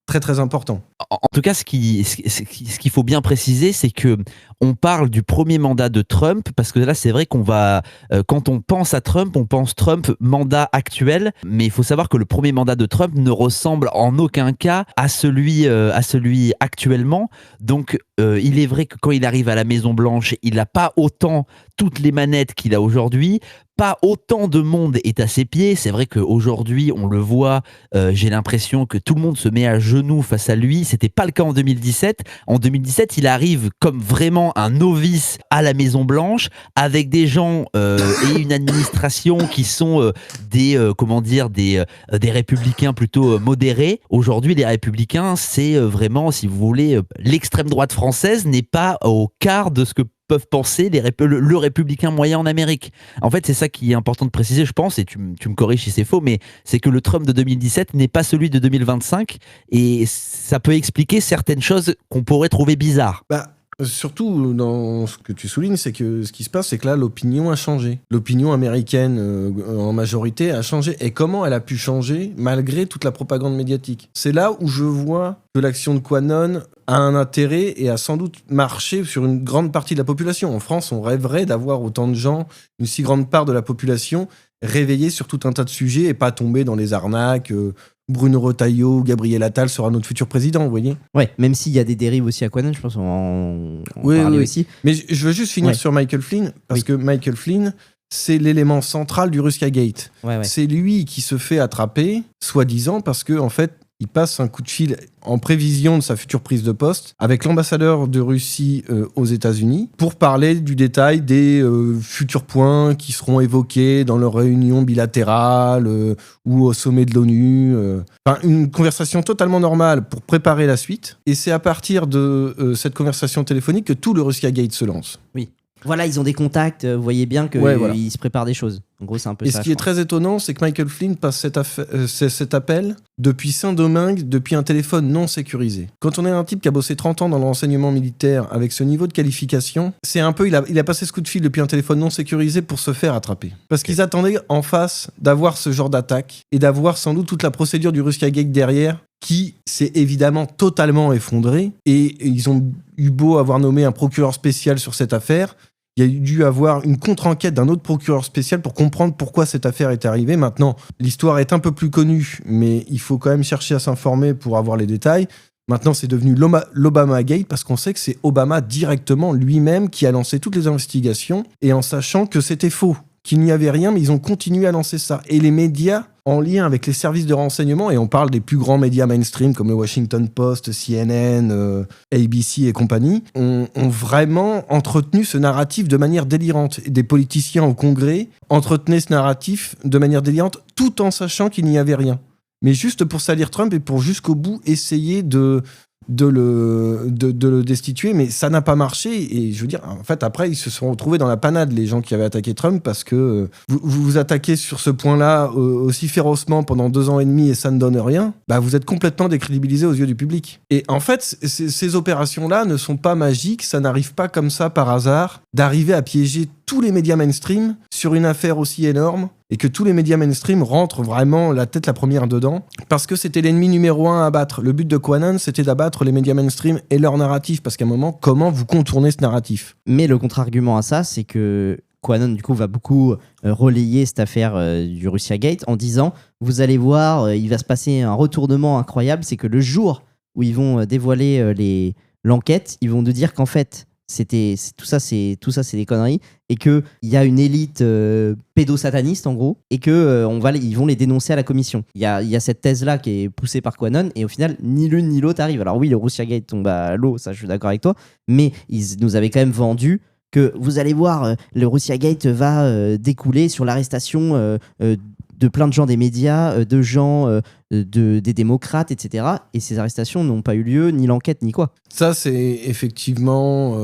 S14: très très important.
S13: En tout cas, ce qu'il faut bien préciser, c'est que on parle du premier mandat de Trump, parce que là, c'est vrai qu'on va, quand on pense à Trump, on pense Trump mandat actuel, mais il faut savoir que le premier mandat de Trump ne ressemble en aucun cas à celui actuellement. Donc, il est vrai que quand il arrive à la Maison Blanche, il n'a pas autant toutes les manettes qu'il a aujourd'hui. Pas autant de monde est à ses pieds. C'est vrai qu'aujourd'hui, on le voit, j'ai l'impression que tout le monde se met à genoux face à lui. C'était pas le cas en 2017. En 2017, il arrive comme vraiment un novice à la Maison Blanche, avec des gens et une administration qui sont des républicains plutôt modérés. Aujourd'hui, les républicains, c'est vraiment, si vous voulez, l'extrême droite française n'est pas au quart de ce que peuvent penser le républicain moyen en Amérique. En fait, c'est ça qui est important de préciser, je pense, et tu me corriges si c'est faux, mais c'est que le Trump de 2017 n'est pas celui de 2025, et ça peut expliquer certaines choses qu'on pourrait trouver bizarres.
S14: Surtout dans ce que tu soulignes, c'est que ce qui se passe, c'est que là, l'opinion a changé. L'opinion américaine, en majorité, a changé. Et comment elle a pu changer malgré toute la propagande médiatique ? C'est là où je vois que l'action de Quanon a un intérêt et a sans doute marché sur une grande partie de la population. En France, on rêverait d'avoir autant de gens, une si grande part de la population, réveillée sur tout un tas de sujets et pas tomber dans les arnaques. Bruno Retailleau, Gabriel Attal sera notre futur président, vous voyez ?
S12: Ouais, même s'il y a des dérives aussi à Quanon, je pense qu'on parlait aussi.
S14: Mais je veux juste finir sur Michael Flynn, parce que Michael Flynn, c'est l'élément central du Russiagate.
S12: Ouais.
S14: C'est lui qui se fait attraper, soi-disant, parce que en fait, il passe un coup de fil en prévision de sa future prise de poste avec l'ambassadeur de Russie aux États-Unis pour parler du détail des futurs points qui seront évoqués dans leur réunion bilatérale ou au sommet de l'ONU. Une conversation totalement normale pour préparer la suite. Et c'est à partir de cette conversation téléphonique que tout le Russiagate se lance.
S12: Oui. Voilà, ils ont des contacts, vous voyez bien qu'ils se préparent des choses. En gros, c'est un peu ça.
S14: Et ce qui est très étonnant, c'est que Michael Flynn passe cet appel depuis Saint-Domingue, depuis un téléphone non sécurisé. Quand on est un type qui a bossé 30 ans dans le renseignement militaire avec ce niveau de qualification, c'est un peu, il a passé ce coup de fil depuis un téléphone non sécurisé pour se faire attraper. Parce qu'ils attendaient en face d'avoir ce genre d'attaque et d'avoir sans doute toute la procédure du Russiagate derrière, qui s'est évidemment totalement effondrée. Et ils ont eu beau avoir nommé un procureur spécial sur cette affaire, il y a dû avoir une contre-enquête d'un autre procureur spécial pour comprendre pourquoi cette affaire est arrivée. Maintenant, l'histoire est un peu plus connue, mais il faut quand même chercher à s'informer pour avoir les détails. Maintenant, c'est devenu l'Obama Gate parce qu'on sait que c'est Obama directement lui-même qui a lancé toutes les investigations et en sachant que c'était faux, qu'il n'y avait rien, mais ils ont continué à lancer ça. Et les médias, en lien avec les services de renseignement, et on parle des plus grands médias mainstream comme le Washington Post, CNN, ABC et compagnie, ont vraiment entretenu ce narratif de manière délirante. Et des politiciens au Congrès entretenaient ce narratif de manière délirante tout en sachant qu'il n'y avait rien. Mais juste pour salir Trump et pour jusqu'au bout essayer de le destituer, mais ça n'a pas marché. Et je veux dire, en fait, après, ils se sont retrouvés dans la panade, les gens qui avaient attaqué Trump, parce que vous attaquez sur ce point-là aussi férocement pendant 2 ans et demi et ça ne donne rien, vous êtes complètement décrédibilisé aux yeux du public. Et en fait, ces opérations-là ne sont pas magiques, ça n'arrive pas comme ça par hasard d'arriver à piéger tous les médias mainstream sur une affaire aussi énorme et que tous les médias mainstream rentrent vraiment la tête la première dedans parce que c'était l'ennemi numéro 1 à abattre. Le but de Quanon, c'était d'abattre les médias mainstream et leur narratif parce qu'à un moment, comment vous contournez ce narratif ?
S12: Mais le contre-argument à ça, c'est que Quanon, du coup, va beaucoup relayer cette affaire du Russiagate en disant « Vous allez voir, il va se passer un retournement incroyable, c'est que le jour où ils vont dévoiler l'enquête, ils vont nous dire qu'en fait, tout ça c'est des conneries et qu'il y a une élite pédosataniste en gros et qu'ils vont les dénoncer à la commission. Il y a cette thèse-là qui est poussée par Quanon et au final, ni l'une ni l'autre arrive. Alors oui, le Russiagate tombe à l'eau, ça je suis d'accord avec toi, mais ils nous avaient quand même vendu que vous allez voir, le Russiagate va découler sur l'arrestation de plein de gens des médias, de gens des démocrates, etc. Et ces arrestations n'ont pas eu lieu, ni l'enquête, ni quoi.
S14: Ça, c'est effectivement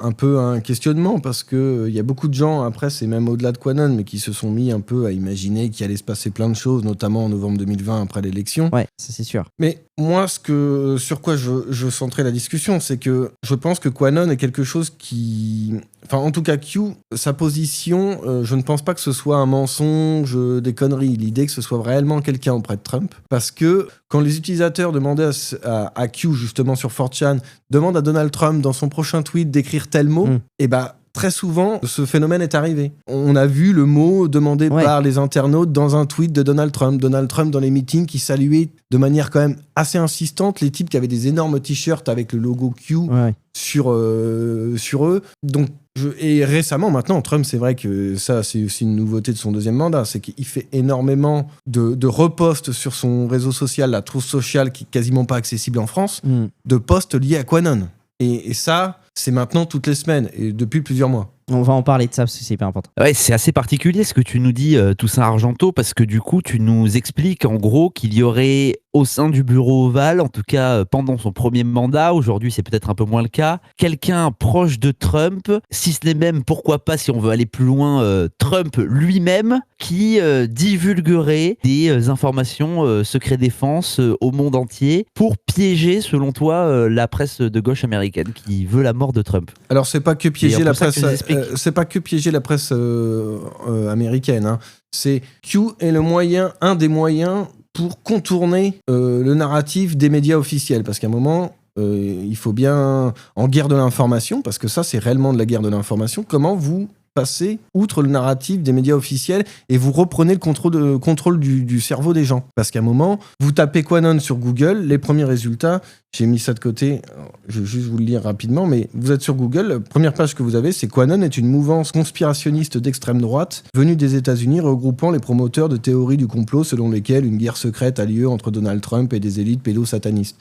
S14: un peu un questionnement parce qu'il y a beaucoup de gens, après, c'est même au-delà de Quanon, mais qui se sont mis un peu à imaginer qu'il allait se passer plein de choses, notamment en novembre 2020 après l'élection.
S12: Ouais, ça c'est sûr.
S14: Mais moi, sur quoi je centrais la discussion, c'est que je pense que Quanon est quelque chose qui... Enfin, en tout cas, Q, sa position, je ne pense pas que ce soit un mensonge, des conneries. L'idée que ce soit réellement quelqu'un auprès de Trump. Parce que quand les utilisateurs demandaient à Q, justement sur 4chan, demandent à Donald Trump dans son prochain tweet d'écrire tel mot, et très souvent, ce phénomène est arrivé. On a vu le mot demandé par les internautes dans un tweet de Donald Trump. Donald Trump dans les meetings qui saluait de manière quand même assez insistante les types qui avaient des énormes t-shirts avec le logo Q sur eux. Donc, et récemment, maintenant, Trump, c'est vrai que ça, c'est aussi une nouveauté de son deuxième mandat, c'est qu'il fait énormément de reposts sur son réseau social, la Truth Social, qui est quasiment pas accessible en France, de posts liés à Quanon. Et ça, c'est maintenant toutes les semaines, et depuis plusieurs mois.
S12: On va en parler de ça, parce que c'est hyper important.
S13: Ouais, c'est assez particulier ce que tu nous dis, Toussaint Argenteau, parce que du coup, tu nous expliques en gros qu'il y aurait au sein du bureau ovale, en tout cas pendant son premier mandat, aujourd'hui c'est peut-être un peu moins le cas, quelqu'un proche de Trump, si ce n'est même, pourquoi pas, si on veut aller plus loin, Trump lui-même, qui divulguerait des informations secret défense au monde entier pour piéger, selon toi, la presse de gauche américaine qui veut la mort de Trump.
S14: Alors c'est pas que piéger la presse, c'est pas que piéger la presse américaine. Hein. C'est Q est un des moyens pour contourner le narratif des médias officiels. Parce qu'à un moment, il faut bien, en guerre de l'information, parce que ça, c'est réellement de la guerre de l'information, comment vous passez outre le narratif des médias officiels et vous reprenez le contrôle du cerveau des gens. Parce qu'à un moment, vous tapez Quanon sur Google, les premiers résultats, j'ai mis ça de côté, je vais juste vous le lire rapidement, mais vous êtes sur Google, la première page que vous avez, c'est Quanon est une mouvance conspirationniste d'extrême droite venue des États-Unis regroupant les promoteurs de théories du complot selon lesquelles une guerre secrète a lieu entre Donald Trump et des élites pédosatanistes.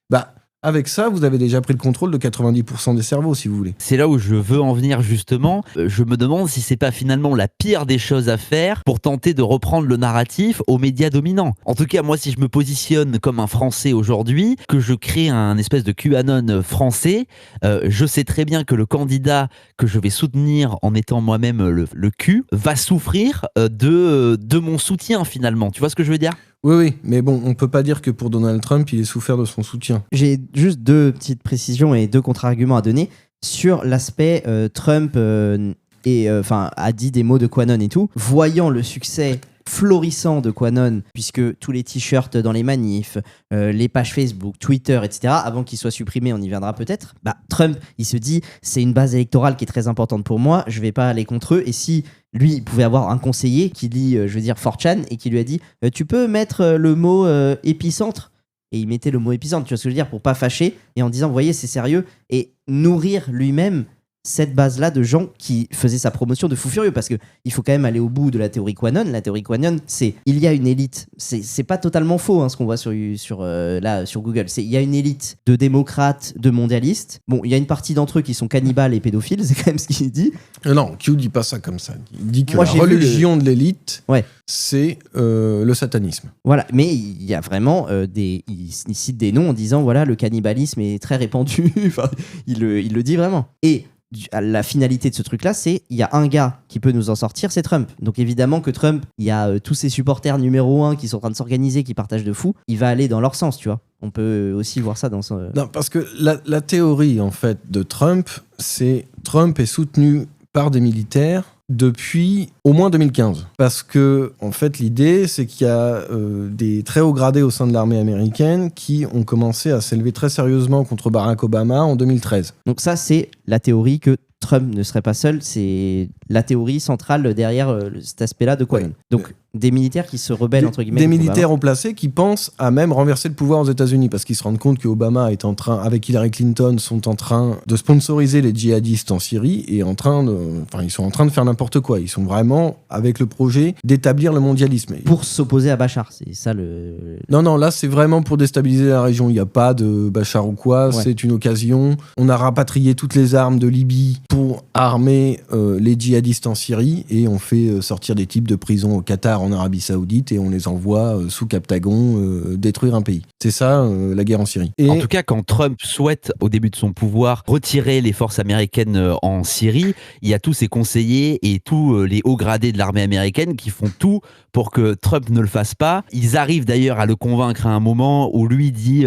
S14: Avec ça, vous avez déjà pris le contrôle de 90% des cerveaux, si vous voulez.
S13: C'est là où je veux en venir justement. Je me demande si c'est pas finalement la pire des choses à faire pour tenter de reprendre le narratif aux médias dominants. En tout cas, moi, si je me positionne comme un Français aujourd'hui, que je crée un espèce de QAnon français, je sais très bien que le candidat que je vais soutenir en étant moi-même le Q va souffrir de mon soutien finalement. Tu vois ce que je veux dire ?
S14: Oui, mais bon, on peut pas dire que pour Donald Trump, il ait souffert de son soutien.
S12: J'ai juste 2 petites précisions et 2 contre-arguments à donner sur l'aspect Trump a dit des mots de Quanon et tout. Voyant le succès florissant de Quanon, puisque tous les t-shirts dans les manifs, les pages Facebook, Twitter, etc., avant qu'ils soient supprimés, on y viendra peut-être, Trump, il se dit, c'est une base électorale qui est très importante pour moi, je vais pas aller contre eux, et si lui, il pouvait avoir un conseiller qui lit, 4chan, et qui lui a dit, tu peux mettre le mot épicentre, et il mettait le mot épicentre, tu vois ce que je veux dire, pour pas fâcher, et en disant, vous voyez, c'est sérieux, et nourrir lui-même cette base-là de gens qui faisaient sa promotion de fou furieux, parce qu'il faut quand même aller au bout de la théorie Quanon. La théorie Quanon, c'est il y a une élite, c'est pas totalement faux ce qu'on voit sur Google, il y a une élite de démocrates, de mondialistes. Bon, il y a une partie d'entre eux qui sont cannibales et pédophiles, c'est quand même ce qu'il dit.
S14: Non, Q dit pas ça comme ça. Il dit que la religion de l'élite, c'est le satanisme.
S12: Voilà, mais il y a vraiment il cite des noms en disant voilà, le cannibalisme est très répandu. Enfin, il le dit vraiment. Et la finalité de ce truc-là, c'est il y a un gars qui peut nous en sortir, c'est Trump. Donc évidemment que Trump, il y a tous ses supporters numéro 1 qui sont en train de s'organiser, qui partagent de fou. Il va aller dans leur sens, tu vois. On peut aussi voir ça dans son...
S14: Non, parce que la théorie, en fait, de Trump, c'est Trump est soutenu par des militaires depuis au moins 2015. Parce que, en fait, l'idée, c'est qu'il y a des très hauts gradés au sein de l'armée américaine qui ont commencé à s'élever très sérieusement contre Barack Obama en 2013.
S12: Donc ça, c'est la théorie que Trump ne serait pas seul. C'est la théorie centrale derrière cet aspect-là de Quanon. Donc, des militaires qui se rebellent, entre guillemets.
S14: Des militaires haut placés qui pensent à même renverser le pouvoir aux États-Unis parce qu'ils se rendent compte que Obama est en train, avec Hillary Clinton, sont en train de sponsoriser les djihadistes en Syrie et ils sont en train de faire n'importe quoi. Ils sont vraiment avec le projet d'établir le mondialisme.
S12: Pour s'opposer à Bachar, c'est ça le...
S14: Non, là c'est vraiment pour déstabiliser la région. Il n'y a pas de Bachar ou quoi, c'est une occasion. On a rapatrié toutes les armes de Libye pour armer les djihadistes en Syrie et on fait sortir des types de prison au Qatar, en Arabie Saoudite et on les envoie sous Captagon détruire un pays. C'est ça, la guerre en Syrie.
S13: En tout cas, quand Trump souhaite, au début de son pouvoir, retirer les forces américaines en Syrie, il y a tous ses conseillers et tous les hauts gradés de l'armée américaine qui font tout pour que Trump ne le fasse pas. Ils arrivent d'ailleurs à le convaincre à un moment où lui dit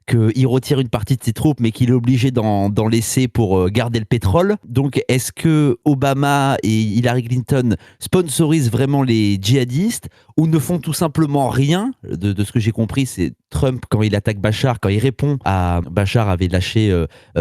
S13: qu'il retire une partie de ses troupes, mais qu'il est obligé d'en laisser pour garder le pétrole. Donc, est-ce que Obama et Hillary Clinton sponsorisent vraiment les djihadistes ou ne font tout simplement rien? De ce que j'ai compris, c'est Trump, quand il attaque Bachar, quand il répond à Bachar avait lâché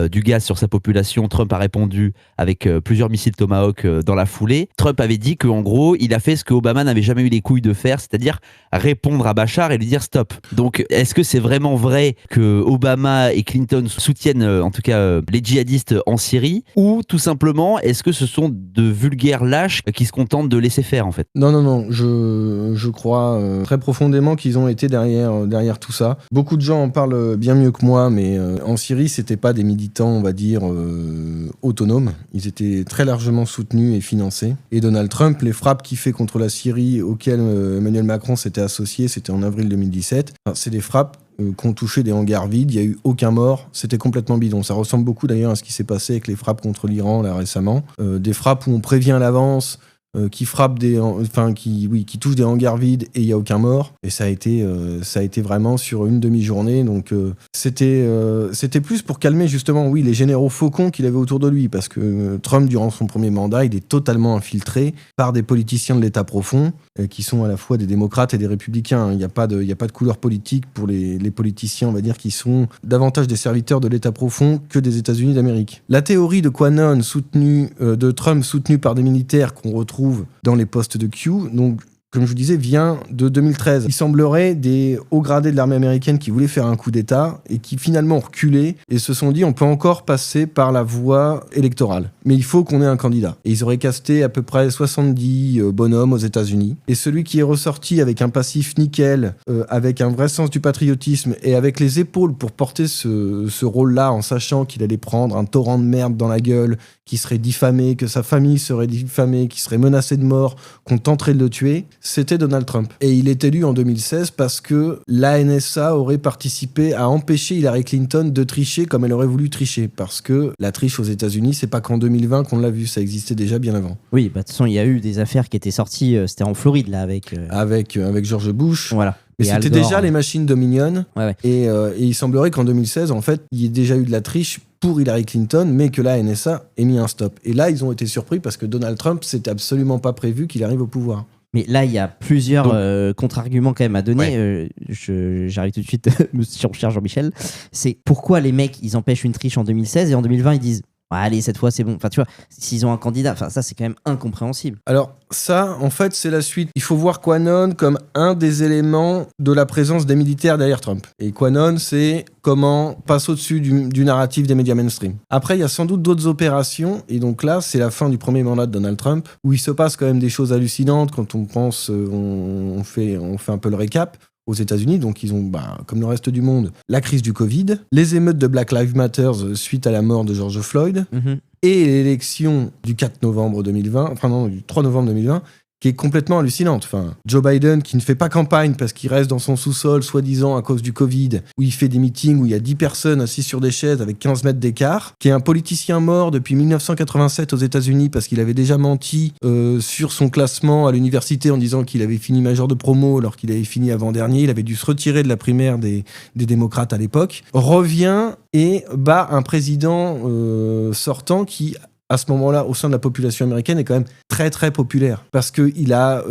S13: du gaz sur sa population, Trump a répondu avec plusieurs missiles Tomahawk dans la foulée. Trump avait dit qu'en gros, il a fait ce que Obama n'avait jamais eu les couilles de faire, c'est-à-dire répondre à Bachar et lui dire stop. Donc, est-ce que c'est vraiment vrai que Obama et Clinton soutiennent en tout cas les djihadistes en Syrie, ou tout simplement, est-ce que ce sont de vulgaires lâches qui se contentent de laisser faire en fait?
S14: Non, je crois très profondément qu'ils ont été derrière tout ça. Beaucoup de gens en parlent bien mieux que moi, mais en Syrie, c'était pas des militants, on va dire, autonomes. Ils étaient très largement soutenus et financés. Et Donald Trump, les frappes qu'il fait contre la Syrie, auxquelles Emmanuel Macron s'était associé, c'était en avril 2017. Enfin, c'est des frappes qui ont touché des hangars vides, il n'y a eu aucun mort, c'était complètement bidon. Ça ressemble beaucoup d'ailleurs à ce qui s'est passé avec les frappes contre l'Iran là récemment. Des frappes où on prévient à l'avance, qui frappent qui touchent des hangars vides et il n'y a aucun mort. Et ça a été vraiment sur une demi-journée. Donc c'était plus pour calmer justement les généraux faucons qu'il avait autour de lui, parce que Trump, durant son premier mandat, il est totalement infiltré par des politiciens de l'État profond qui sont à la fois des démocrates et des républicains. Il n'y a pas de couleur politique pour les politiciens, on va dire, qui sont davantage des serviteurs de l'État profond que des États-Unis d'Amérique. La théorie de QAnon de Trump soutenue par des militaires qu'on retrouve dans les postes de Q, donc comme je vous disais, vient de 2013. Il semblerait des hauts gradés de l'armée américaine qui voulaient faire un coup d'État et qui finalement ont reculé et se sont dit on peut encore passer par la voie électorale. Mais il faut qu'on ait un candidat. Et ils auraient casté à peu près 70 bonhommes aux États-Unis. Et celui qui est ressorti avec un passif nickel, avec un vrai sens du patriotisme et avec les épaules pour porter ce rôle-là en sachant qu'il allait prendre un torrent de merde dans la gueule, qui serait diffamé, que sa famille serait diffamée, qui serait menacé de mort, qu'on tenterait de le tuer, c'était Donald Trump. Et il est élu en 2016 parce que la NSA aurait participé à empêcher Hillary Clinton de tricher comme elle aurait voulu tricher. Parce que la triche aux États-Unis, c'est pas qu'en 2020 qu'on l'a vu, ça existait déjà bien avant.
S12: Oui, de toute façon, il y a eu des affaires qui étaient sorties, c'était en Floride, là,
S14: avec George Bush.
S12: Voilà.
S14: Mais c'était déjà les machines Dominion.
S12: Ouais.
S14: Et il semblerait qu'en 2016, en fait, il y ait déjà eu de la triche pour Hillary Clinton, mais que la NSA ait mis un stop. Et là, ils ont été surpris parce que Donald Trump, c'était absolument pas prévu qu'il arrive au pouvoir.
S12: Mais là, il y a plusieurs contre-arguments quand même à donner. Ouais. J'arrive tout de suite, mon cher Jean-Michel. C'est pourquoi les mecs, ils empêchent une triche en 2016 et en 2020, ils disent allez, cette fois, c'est bon. Enfin, tu vois, s'ils ont un candidat, ça, c'est quand même incompréhensible.
S14: Alors, ça, en fait, c'est la suite. Il faut voir QAnon comme un des éléments de la présence des militaires derrière Trump. Et QAnon, c'est comment passe au-dessus du narratif des médias mainstream. Après, il y a sans doute d'autres opérations. Et donc là, c'est la fin du premier mandat de Donald Trump, où il se passe quand même des choses hallucinantes quand on pense, on fait un peu le récap. Aux États-Unis, donc ils ont, comme le reste du monde, la crise du Covid, les émeutes de Black Lives Matter suite à la mort de George Floyd, et l'élection du 4 novembre 2020, du 3 novembre 2020, qui est complètement hallucinante. Enfin, Joe Biden qui ne fait pas campagne parce qu'il reste dans son sous-sol, soi-disant à cause du Covid, où il fait des meetings où il y a 10 personnes assises sur des chaises avec 15 mètres d'écart, qui est un politicien mort depuis 1987 aux États-Unis parce qu'il avait déjà menti sur son classement à l'université en disant qu'il avait fini major de promo alors qu'il avait fini avant-dernier. Il avait dû se retirer de la primaire des démocrates à l'époque. Revient et bat un président sortant qui, à ce moment-là, au sein de la population américaine, est quand même très très populaire parce qu'il a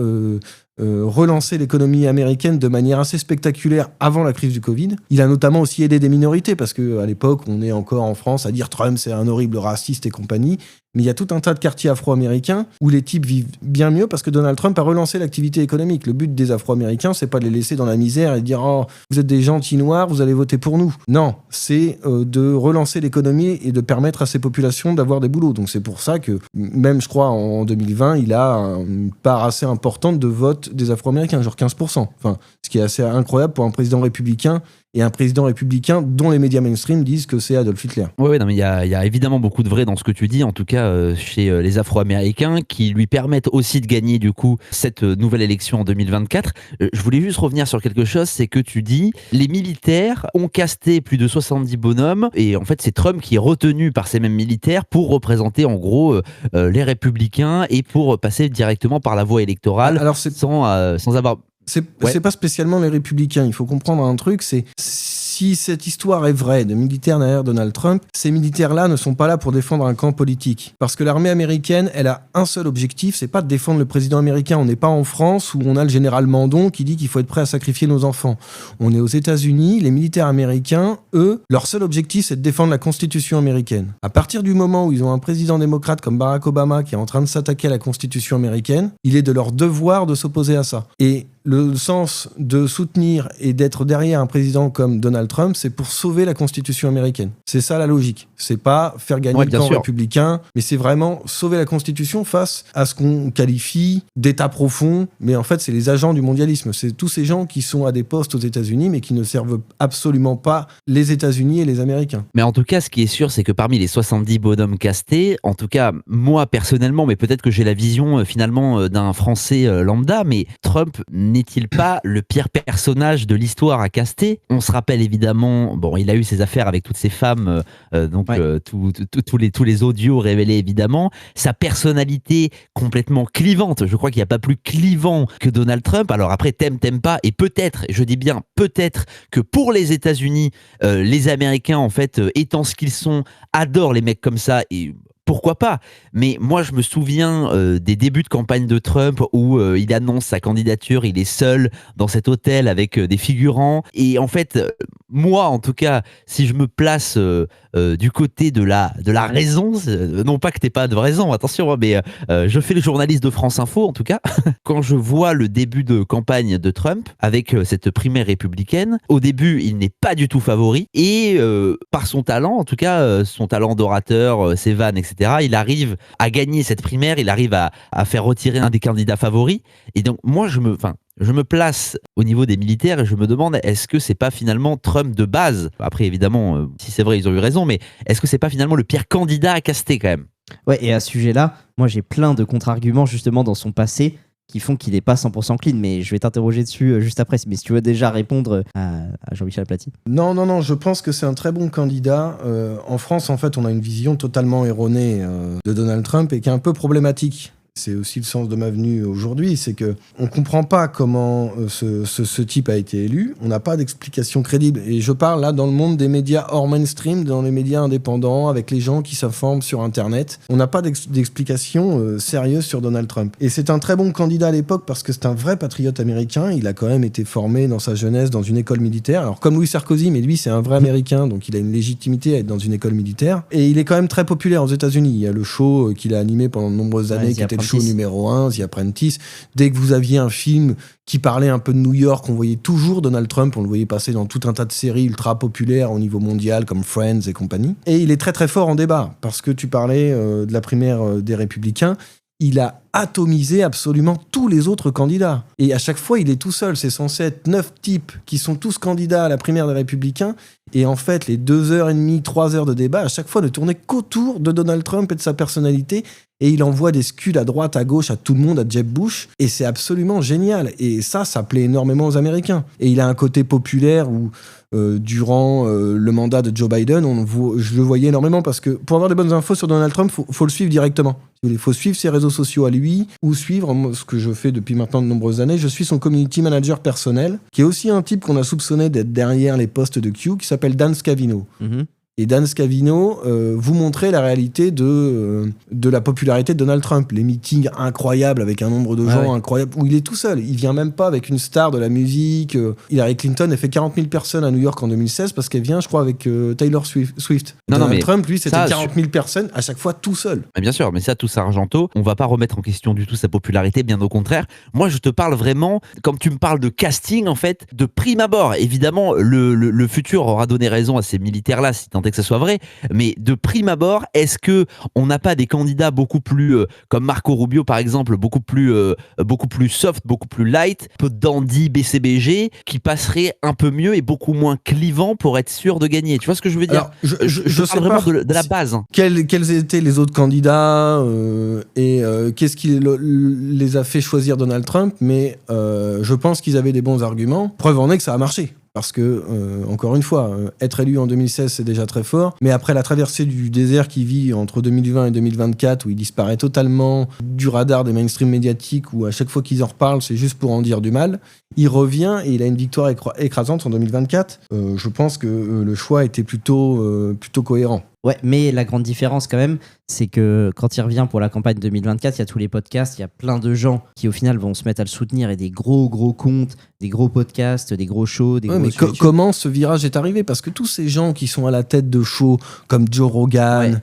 S14: relancé l'économie américaine de manière assez spectaculaire avant la crise du Covid. Il a notamment aussi aidé des minorités parce qu'à l'époque, on est encore en France à dire Trump c'est un horrible raciste et compagnie. Mais il y a tout un tas de quartiers afro-américains où les types vivent bien mieux parce que Donald Trump a relancé l'activité économique. Le but des afro-américains, c'est pas de les laisser dans la misère et de dire « Oh, vous êtes des gentils noirs, vous allez voter pour nous ». Non, c'est de relancer l'économie et de permettre à ces populations d'avoir des boulots. Donc c'est pour ça que, même je crois en 2020, il a une part assez importante de vote des afro-américains, genre 15%. Enfin, ce qui est assez incroyable pour un président républicain et un président républicain dont les médias mainstream disent que c'est Adolf Hitler.
S13: Oui, non, mais il y a évidemment beaucoup de vrai dans ce que tu dis, en tout cas chez les Afro-Américains, qui lui permettent aussi de gagner du coup cette nouvelle élection en 2024. Je voulais juste revenir sur quelque chose, c'est que tu dis les militaires ont casté plus de 70 bonhommes, et en fait c'est Trump qui est retenu par ces mêmes militaires pour représenter en gros les républicains et pour passer directement par la voie électorale.
S14: Alors
S13: sans avoir...
S14: C'est pas spécialement les républicains. Il faut comprendre un truc, c'est si cette histoire est vraie de militaires derrière Donald Trump, ces militaires-là ne sont pas là pour défendre un camp politique. Parce que l'armée américaine, elle a un seul objectif, c'est pas de défendre le président américain. On n'est pas en France où on a le général Mandon qui dit qu'il faut être prêt à sacrifier nos enfants. On est aux États-Unis, les militaires américains, eux, leur seul objectif, c'est de défendre la Constitution américaine. À partir du moment où ils ont un président démocrate comme Barack Obama qui est en train de s'attaquer à la Constitution américaine, il est de leur devoir de s'opposer à ça. Et le sens de soutenir et d'être derrière un président comme Donald Trump, c'est pour sauver la Constitution américaine. C'est ça la logique. C'est pas faire gagner le camp républicain, mais c'est vraiment sauver la Constitution face à ce qu'on qualifie d'État profond. Mais en fait, c'est les agents du mondialisme. C'est tous ces gens qui sont à des postes aux États-Unis, mais qui ne servent absolument pas les États-Unis et les Américains.
S13: Mais en tout cas, ce qui est sûr, c'est que parmi les 70 bonhommes castés, en tout cas, moi personnellement, mais peut-être que j'ai la vision finalement d'un Français lambda, mais Trump n'est-il pas le pire personnage de l'histoire à caster ? On se rappelle évidemment, bon, il a eu ses affaires avec toutes ces femmes, tous les audios révélés évidemment, sa personnalité complètement clivante. Je crois qu'il n'y a pas plus clivant que Donald Trump. Alors après, t'aimes pas, et peut-être, je dis bien peut-être, que pour les États-Unis, les Américains en fait, étant ce qu'ils sont, adorent les mecs comme ça et pourquoi pas ? Mais moi, je me souviens des débuts de campagne de Trump où il annonce sa candidature, il est seul dans cet hôtel avec des figurants. Et en fait, moi, en tout cas, si je me place du côté de la raison, non pas que t'aies pas de raison, attention, mais je fais le journaliste de France Info, en tout cas. Quand je vois le début de campagne de Trump avec cette primaire républicaine, au début, il n'est pas du tout favori. Et par son talent, en tout cas, son talent d'orateur, ses vannes, etc., il arrive à gagner cette primaire, il arrive à faire retirer un des candidats favoris. Et donc, moi, je me place au niveau des militaires et je me demande, est-ce que c'est pas finalement Trump de base ? Après, évidemment, si c'est vrai, ils ont eu raison, mais est-ce que c'est pas finalement le pire candidat à caster quand même ?
S12: Ouais, et à ce sujet-là, moi j'ai plein de contre-arguments justement dans son passé qui font qu'il n'est pas 100% clean, mais je vais t'interroger dessus juste après. Mais si tu veux déjà répondre à Jean-Michel Aplathy.
S14: Non, je pense que c'est un très bon candidat. En France, en fait, on a une vision totalement erronée de Donald Trump et qui est un peu problématique. C'est aussi le sens de ma venue aujourd'hui, c'est que on comprend pas comment ce type a été élu. On n'a pas d'explication crédible. Et je parle là dans le monde des médias hors mainstream, dans les médias indépendants, avec les gens qui s'informent sur Internet. On n'a pas d'explication sérieuse sur Donald Trump. Et c'est un très bon candidat à l'époque parce que c'est un vrai patriote américain. Il a quand même été formé dans sa jeunesse dans une école militaire. Alors comme Louis Sarkozy, mais lui c'est un vrai Américain, donc il a une légitimité à être dans une école militaire. Et il est quand même très populaire aux États-Unis. Il y a le show qu'il a animé pendant de nombreuses années, qui était le show numéro 1, The Apprentice. Dès que vous aviez un film qui parlait un peu de New York, on voyait toujours Donald Trump, on le voyait passer dans tout un tas de séries ultra populaires au niveau mondial, comme Friends et compagnie. Et il est très très fort en débat, parce que tu parlais de la primaire des Républicains. Il a atomisé absolument tous les autres candidats. Et à chaque fois, il est tout seul. C'est censé être 9 types qui sont tous candidats à la primaire des Républicains. Et en fait, les 2h30, 3 heures de débat, à chaque fois, ne tournaient qu'autour de Donald Trump et de sa personnalité. Et il envoie des scuds à droite, à gauche, à tout le monde, à Jeb Bush. Et c'est absolument génial. Et ça plaît énormément aux Américains. Et il a un côté populaire où, durant le mandat de Joe Biden, je le voyais énormément parce que pour avoir des bonnes infos sur Donald Trump, faut le suivre directement. Il faut suivre ses réseaux sociaux à lui ou suivre ce que je fais depuis maintenant de nombreuses années. Je suis son community manager personnel, qui est aussi un type qu'on a soupçonné d'être derrière les postes de Q, qui s'appelle Dan Scavino. Et Dan Scavino vous montrait la réalité de la popularité de Donald Trump. Les meetings incroyables avec un nombre de gens incroyable, où il est tout seul. Il vient même pas avec une star de la musique. Hillary Clinton a fait 40 000 personnes à New York en 2016 parce qu'elle vient, je crois, avec Taylor Swift. Donald Trump, lui, c'était 40 000 personnes à chaque fois tout seul.
S13: Mais bien sûr, mais ça, tout ça, Argento, on va pas remettre en question du tout sa popularité, bien au contraire. Moi, je te parle vraiment, comme tu me parles de casting, en fait, de prime abord. Évidemment, le futur aura donné raison à ces militaires-là, si tant et que ça soit vrai, mais de prime abord, est-ce que on n'a pas des candidats beaucoup plus, comme Marco Rubio par exemple, beaucoup plus soft, beaucoup plus light, peu dandy, BCBG, qui passeraient un peu mieux et beaucoup moins clivants pour être sûr de gagner. Tu vois ce que je veux dire?
S14: Alors, je
S13: parle
S14: sais
S13: vraiment
S14: pas
S13: de la base. Hein.
S14: Quels étaient les autres candidats et qu'est-ce qui les a fait choisir Donald Trump, mais je pense qu'ils avaient des bons arguments. Preuve en est que ça a marché. Parce que, encore une fois, être élu en 2016, c'est déjà très fort. Mais après la traversée du désert qu'il vit entre 2020 et 2024, où il disparaît totalement du radar des mainstream médiatiques, où à chaque fois qu'ils en reparlent, c'est juste pour en dire du mal, il revient et il a une victoire écrasante en 2024. Je pense que le choix était plutôt cohérent.
S12: Ouais, mais la grande différence quand même, c'est que quand il revient pour la campagne 2024, il y a tous les podcasts, il y a plein de gens qui au final vont se mettre à le soutenir et des gros comptes, des gros podcasts, des gros shows, des gros...
S14: Mais comment ce virage est arrivé? Parce que tous ces gens qui sont à la tête de shows comme Joe Rogan,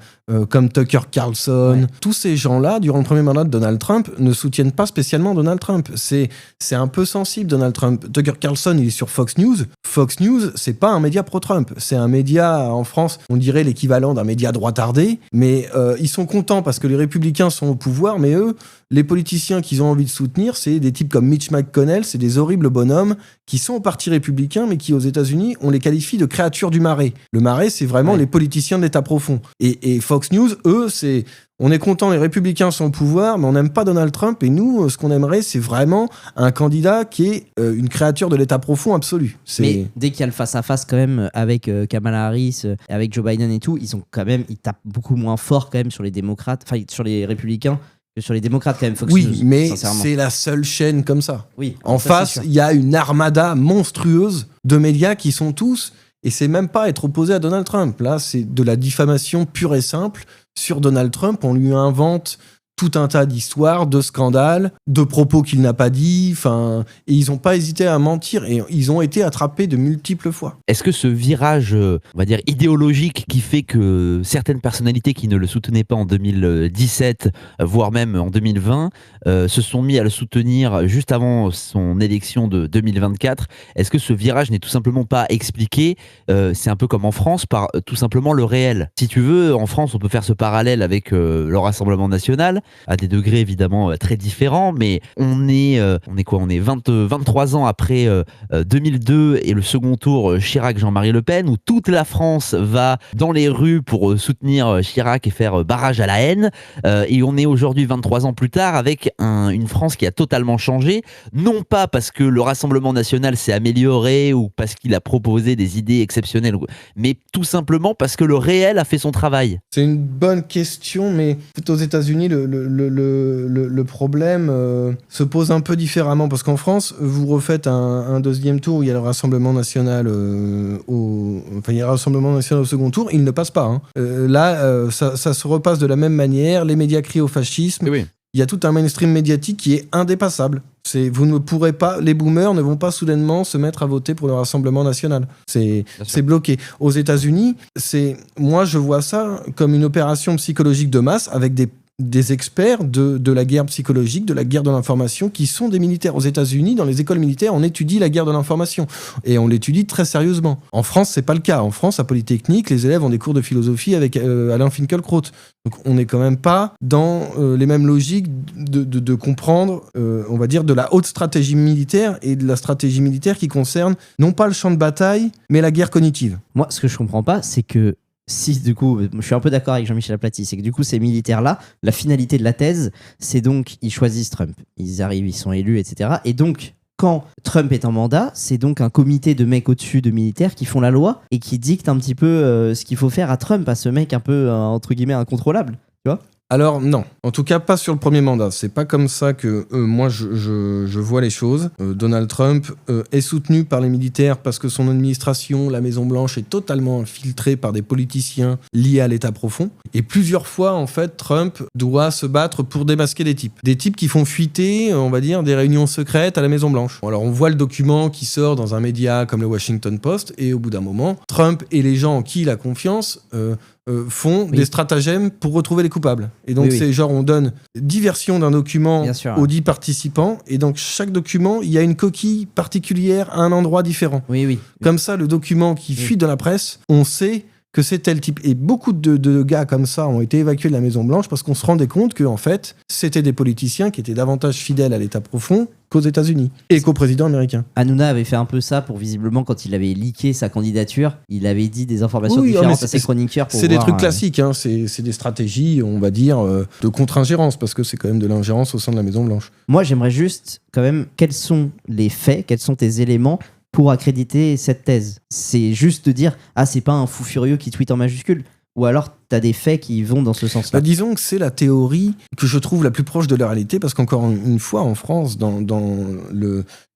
S14: comme Tucker Carlson, tous ces gens-là, durant le premier mandat de Donald Trump, ne soutiennent pas spécialement Donald Trump. C'est un peu sensible, Donald Trump. Tucker Carlson, il est sur Fox News. Fox News, c'est pas un média pro-Trump. C'est un média, en France, on dirait l'équivalent d'un média droitardé, mais ils sont contents parce que les républicains sont au pouvoir, mais eux, les politiciens qu'ils ont envie de soutenir, c'est des types comme Mitch McConnell, c'est des horribles bonhommes qui sont au parti républicain, mais qui, aux États-Unis, on les qualifie de créatures du marais. Le marais, c'est vraiment les politiciens de l'État profond. Et Fox News, eux, c'est... On est content, les républicains sont au pouvoir, mais on n'aime pas Donald Trump. Et nous, ce qu'on aimerait, c'est vraiment un candidat qui est une créature de l'État profond absolu.
S12: Mais dès qu'il y a le face-à-face quand même avec Kamala Harris, avec Joe Biden et tout, ils tapent beaucoup moins fort quand même sur les démocrates, enfin sur les républicains, que sur les démocrates quand même. Fox News,
S14: mais c'est la seule chaîne comme ça.
S12: Oui,
S14: en face, il y a une armada monstrueuse de médias qui sont tous... Et c'est même pas être opposé à Donald Trump. Là, c'est de la diffamation pure et simple sur Donald Trump. On lui invente tout un tas d'histoires, de scandales, de propos qu'il n'a pas dit. Et ils n'ont pas hésité à mentir. Et ils ont été attrapés de multiples fois.
S13: Est-ce que ce virage, on va dire, idéologique qui fait que certaines personnalités qui ne le soutenaient pas en 2017, voire même en 2020, se sont mis à le soutenir juste avant son élection de 2024, est-ce que ce virage n'est tout simplement pas expliqué, c'est un peu comme en France, par tout simplement le réel? Si tu veux, en France, on peut faire ce parallèle avec le Rassemblement National, à des degrés évidemment très différents, mais on est 23 ans après 2002 et le second tour Chirac-Jean-Marie Le Pen, où toute la France va dans les rues pour soutenir Chirac et faire barrage à la haine, et on est aujourd'hui 23 ans plus tard avec une France qui a totalement changé, non pas parce que le Rassemblement National s'est amélioré ou parce qu'il a proposé des idées exceptionnelles, mais tout simplement parce que le réel a fait son travail.
S14: C'est une bonne question, mais aux États-Unis, le problème se pose un peu différemment, parce qu'en France, vous refaites un deuxième tour où il y a le Rassemblement National au second tour, il ne passe pas. Hein. Là, ça se repasse de la même manière, les médias crient au fascisme.
S13: Oui.
S14: Il y a tout un mainstream médiatique qui est indépassable. Vous ne pourrez pas, les boomers ne vont pas soudainement se mettre à voter pour le Rassemblement National. C'est bloqué. Aux États-Unis, moi je vois ça comme une opération psychologique de masse avec des experts de la guerre psychologique, de la guerre de l'information, qui sont des militaires. Aux États-Unis, dans les écoles militaires, on étudie la guerre de l'information. Et on l'étudie très sérieusement. En France, c'est pas le cas. En France, à Polytechnique, les élèves ont des cours de philosophie avec Alain Finkielkraut. Donc on n'est quand même pas dans les mêmes logiques de comprendre, on va dire, de la haute stratégie militaire et de la stratégie militaire qui concerne non pas le champ de bataille, mais la guerre cognitive.
S12: Moi, ce que je comprends pas, c'est que si du coup, je suis un peu d'accord avec Jean-Michel Aplathy, c'est que du coup ces militaires-là, la finalité de la thèse, c'est donc ils choisissent Trump, ils arrivent, ils sont élus, etc. Et donc quand Trump est en mandat, c'est donc un comité de mecs au-dessus de militaires qui font la loi et qui dictent un petit peu ce qu'il faut faire à Trump, à ce mec un peu entre guillemets incontrôlable, tu vois?
S14: Alors non, en tout cas pas sur le premier mandat. C'est pas comme ça que moi je vois les choses. Donald Trump est soutenu par les militaires parce que son administration, la Maison-Blanche, est totalement infiltrée par des politiciens liés à l'État profond. Et plusieurs fois, en fait, Trump doit se battre pour démasquer des types qui font fuiter, on va dire, des réunions secrètes à la Maison-Blanche. Bon, alors on voit le document qui sort dans un média comme le Washington Post, et au bout d'un moment, Trump et les gens en qui il a confiance font des stratagèmes pour retrouver les coupables. Et donc c'est genre on donne 10 versions d'un document aux 10 participants, et donc chaque document, il y a une coquille particulière à un endroit différent. Comme ça, le document qui fuit dans la presse, on sait que c'est tel type. Et beaucoup de gars comme ça ont été évacués de la Maison-Blanche parce qu'on se rendait compte qu'en fait, c'était des politiciens qui étaient davantage fidèles à l'État profond qu'aux États-Unis et qu'au président américain.
S12: Hanouna avait fait un peu ça pour visiblement, quand il avait leaké sa candidature, il avait dit des informations différentes à ses chroniqueurs.
S14: C'est des trucs classiques, hein. C'est des stratégies, on va dire, de contre-ingérence, parce que c'est quand même de l'ingérence au sein de la Maison-Blanche.
S12: Moi, j'aimerais juste, quand même, quels sont les faits, quels sont tes éléments pour accréditer cette thèse? C'est juste de dire, ah, c'est pas un fou furieux qui tweet en majuscule, ou alors t'as des faits qui vont dans ce sens-là?
S14: Disons que c'est la théorie que je trouve la plus proche de la réalité, parce qu'encore une fois, en France, dans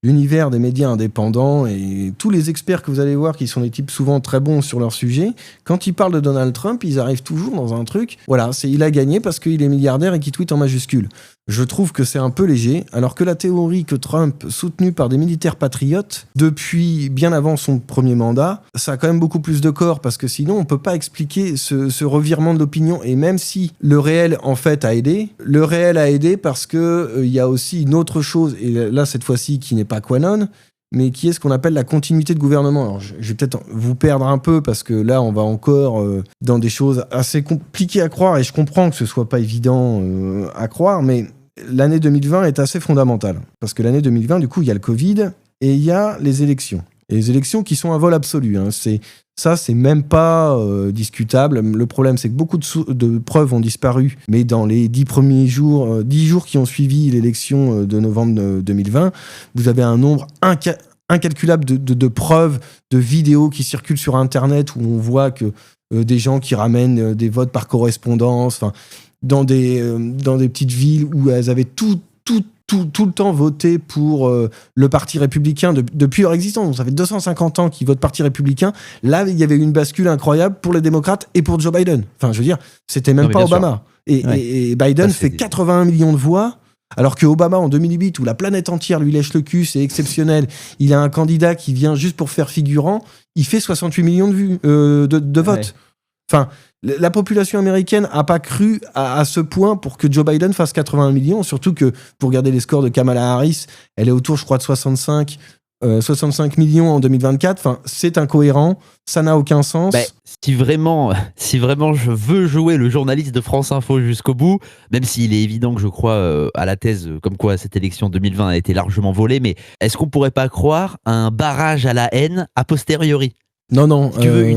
S14: l'univers des médias indépendants, et tous les experts que vous allez voir, qui sont des types souvent très bons sur leur sujet, quand ils parlent de Donald Trump, ils arrivent toujours dans un truc, voilà, c'est il a gagné parce qu'il est milliardaire et qu'il tweet en majuscule. Je trouve que c'est un peu léger, alors que la théorie que Trump, soutenu par des militaires patriotes, depuis bien avant son premier mandat, ça a quand même beaucoup plus de corps, parce que sinon on peut pas expliquer ce revirement de l'opinion. Et même si le réel en fait a aidé, le réel a aidé parce que il y a aussi une autre chose, et là cette fois-ci qui n'est pas QAnon, mais qui est ce qu'on appelle la continuité de gouvernement. Alors, je vais peut-être vous perdre un peu, parce que là, on va encore dans des choses assez compliquées à croire, et je comprends que ce soit pas évident à croire, mais l'année 2020 est assez fondamentale. Parce que l'année 2020, du coup, il y a le Covid, et il y a les élections. Et les élections qui sont un vol absolu, hein. C'est même pas discutable. Le problème, c'est que beaucoup de preuves ont disparu, mais dans les 10 premiers jours, 10 jours qui ont suivi l'élection de novembre 2020, vous avez un nombre incalculable de preuves, de vidéos qui circulent sur Internet, où on voit que des gens qui ramènent des votes par correspondance, dans des petites villes où elles avaient tout le temps voté pour le Parti républicain depuis leur existence. Donc, ça fait 250 ans qu'ils votent Parti républicain. Là, il y avait une bascule incroyable pour les démocrates et pour Joe Biden. Enfin, je veux dire, c'était même pas Obama. Et Biden fait 81 millions de voix, alors que Obama, en 2008, où la planète entière lui lèche le cul, c'est exceptionnel. Il a un candidat qui vient juste pour faire figurant. Il fait 68 millions de vues, de votes. Enfin, la population américaine n'a pas cru à ce point pour que Joe Biden fasse 81 millions, surtout que, pour regarder les scores de Kamala Harris, elle est autour, je crois, de 65 millions en 2024. Enfin, c'est incohérent, ça n'a aucun sens.
S13: Si vraiment je veux jouer le journaliste de France Info jusqu'au bout, même s'il est évident que je crois à la thèse comme quoi cette élection 2020 a été largement volée, mais est-ce qu'on pourrait pas croire à un barrage à la haine a posteriori?
S14: Non.
S13: Si tu veux,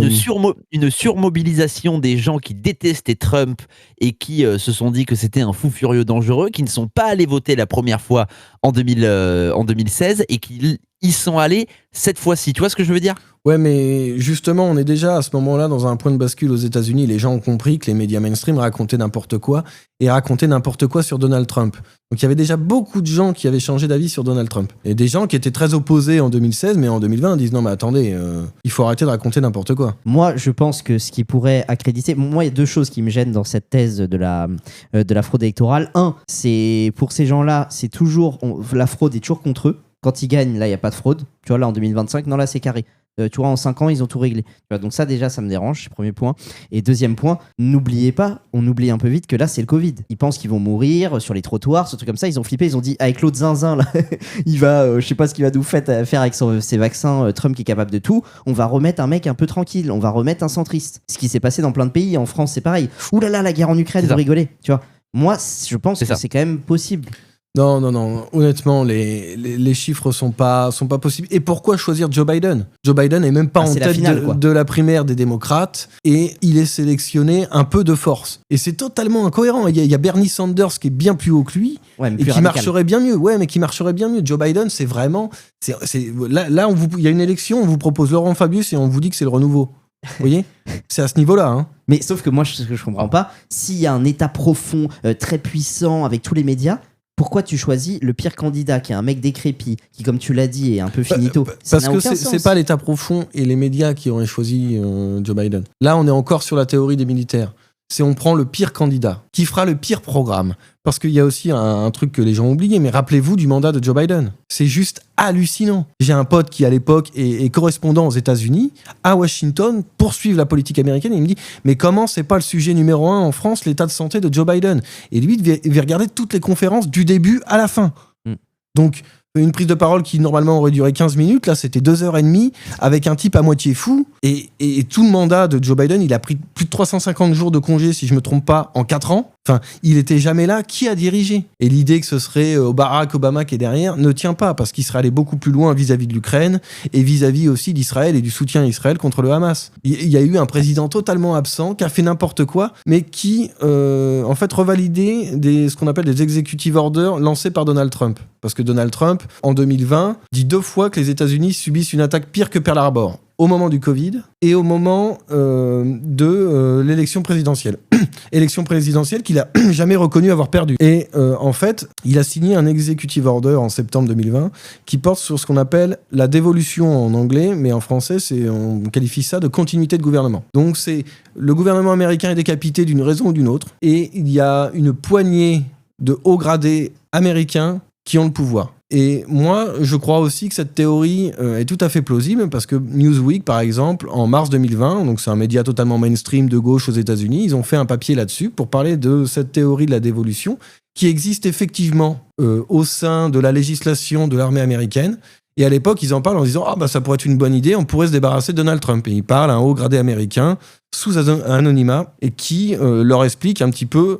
S13: une surmobilisation des gens qui détestaient Trump et qui se sont dit que c'était un fou furieux dangereux, qui ne sont pas allés voter la première fois en 2016 et qui y sont allés cette fois-ci. Tu vois ce que je veux dire?
S14: Ouais, mais justement, on est déjà à ce moment-là dans un point de bascule aux États-Unis. Les gens ont compris que les médias mainstream racontaient n'importe quoi, et racontaient n'importe quoi sur Donald Trump. Donc il y avait déjà beaucoup de gens qui avaient changé d'avis sur Donald Trump. Et des gens qui étaient très opposés en 2016, mais en 2020, ils disent non, mais attendez, il faut arrêter de raconter n'importe quoi.
S12: Moi, je pense que ce qui pourrait accréditer... Moi, il y a deux choses qui me gênent dans cette thèse de la fraude électorale. Un, c'est pour ces gens-là, c'est toujours... la fraude est toujours contre eux. Quand ils gagnent, là, il n'y a pas de fraude. Tu vois, là, en 2025, non, là, c'est carré. Tu vois, en 5 ans, ils ont tout réglé. Tu vois, donc ça, déjà, ça me dérange, c'est premier point. Et deuxième point, n'oubliez pas, on oublie un peu vite que là, c'est le Covid. Ils pensent qu'ils vont mourir sur les trottoirs, ce truc comme ça. Ils ont flippé, ils ont dit, avec l'autre zinzin, là, il va, je sais pas ce qu'il va nous faire avec ses vaccins, Trump qui est capable de tout. On va remettre un mec un peu tranquille, on va remettre un centriste. Ce qui s'est passé dans plein de pays, en France, c'est pareil. Ouh là là, la guerre en Ukraine, vous rigolez, tu vois. Moi, je pense que c'est quand même possible.
S14: Non. Honnêtement, les chiffres sont pas possibles. Et pourquoi choisir Joe Biden? Joe Biden est même pas en tête de la primaire des démocrates, et il est sélectionné un peu de force. Et c'est totalement incohérent. Il y a Bernie Sanders qui est bien plus haut que lui, et qui marcherait bien mieux. Ouais, mais qui marcherait bien mieux. Joe Biden, c'est vraiment... Là, il y a une élection, on vous propose Laurent Fabius et on vous dit que c'est le renouveau. Vous voyez? C'est à ce niveau-là. Hein.
S12: Mais sauf que moi, ce que je comprends pas, s'il y a un État profond, très puissant, avec tous les médias, pourquoi tu choisis le pire candidat, qui est un mec décrépit, qui, comme tu l'as dit, est un peu finito?
S14: Parce que c'est pas l'État profond et les médias qui auraient choisi Joe Biden. Là, on est encore sur la théorie des militaires. C'est on prend le pire candidat, qui fera le pire programme. Parce qu'il y a aussi un truc que les gens ont oublié, mais rappelez-vous du mandat de Joe Biden. C'est juste hallucinant. J'ai un pote qui, à l'époque, est correspondant aux États-Unis, à Washington, pour suivre la politique américaine, et il me dit « Mais comment c'est pas le sujet numéro 1 en France, l'état de santé de Joe Biden ?» Et lui, il devait regarder toutes les conférences du début à la fin. Donc, une prise de parole qui normalement aurait duré 15 minutes, là c'était 2h30 avec un type à moitié fou. Et tout le mandat de Joe Biden, il a pris plus de 350 jours de congé, si je me trompe pas, en 4 ans. Enfin, il était jamais là. Qui a dirigé ? Et l'idée que ce serait Barack Obama qui est derrière ne tient pas, parce qu'il serait allé beaucoup plus loin vis-à-vis de l'Ukraine et vis-à-vis aussi d'Israël et du soutien à Israël contre le Hamas. Il y a eu un président totalement absent qui a fait n'importe quoi, mais qui en fait revalidait ce qu'on appelle des executive orders lancés par Donald Trump. Parce que Donald Trump, en 2020, dit 2 fois que les États-Unis subissent une attaque pire que Pearl Harbor. Au moment du Covid et au moment de l'élection présidentielle. Élection présidentielle qu'il a jamais reconnu avoir perdu. Et en fait, il a signé un executive order en septembre 2020 qui porte sur ce qu'on appelle la dévolution en anglais, mais en français, on qualifie ça de continuité de gouvernement. Donc c'est le gouvernement américain est décapité d'une raison ou d'une autre, et il y a une poignée de hauts gradés américains qui ont le pouvoir. Et moi, je crois aussi que cette théorie est tout à fait plausible, parce que Newsweek, par exemple, en mars 2020, donc c'est un média totalement mainstream de gauche aux États-Unis, ils ont fait un papier là-dessus pour parler de cette théorie de la dévolution qui existe effectivement au sein de la législation de l'armée américaine. Et à l'époque, ils en parlent en disant « Ah, ça pourrait être une bonne idée, on pourrait se débarrasser de Donald Trump. » Et ils parlent à un haut gradé américain sous anonymat et qui leur explique un petit peu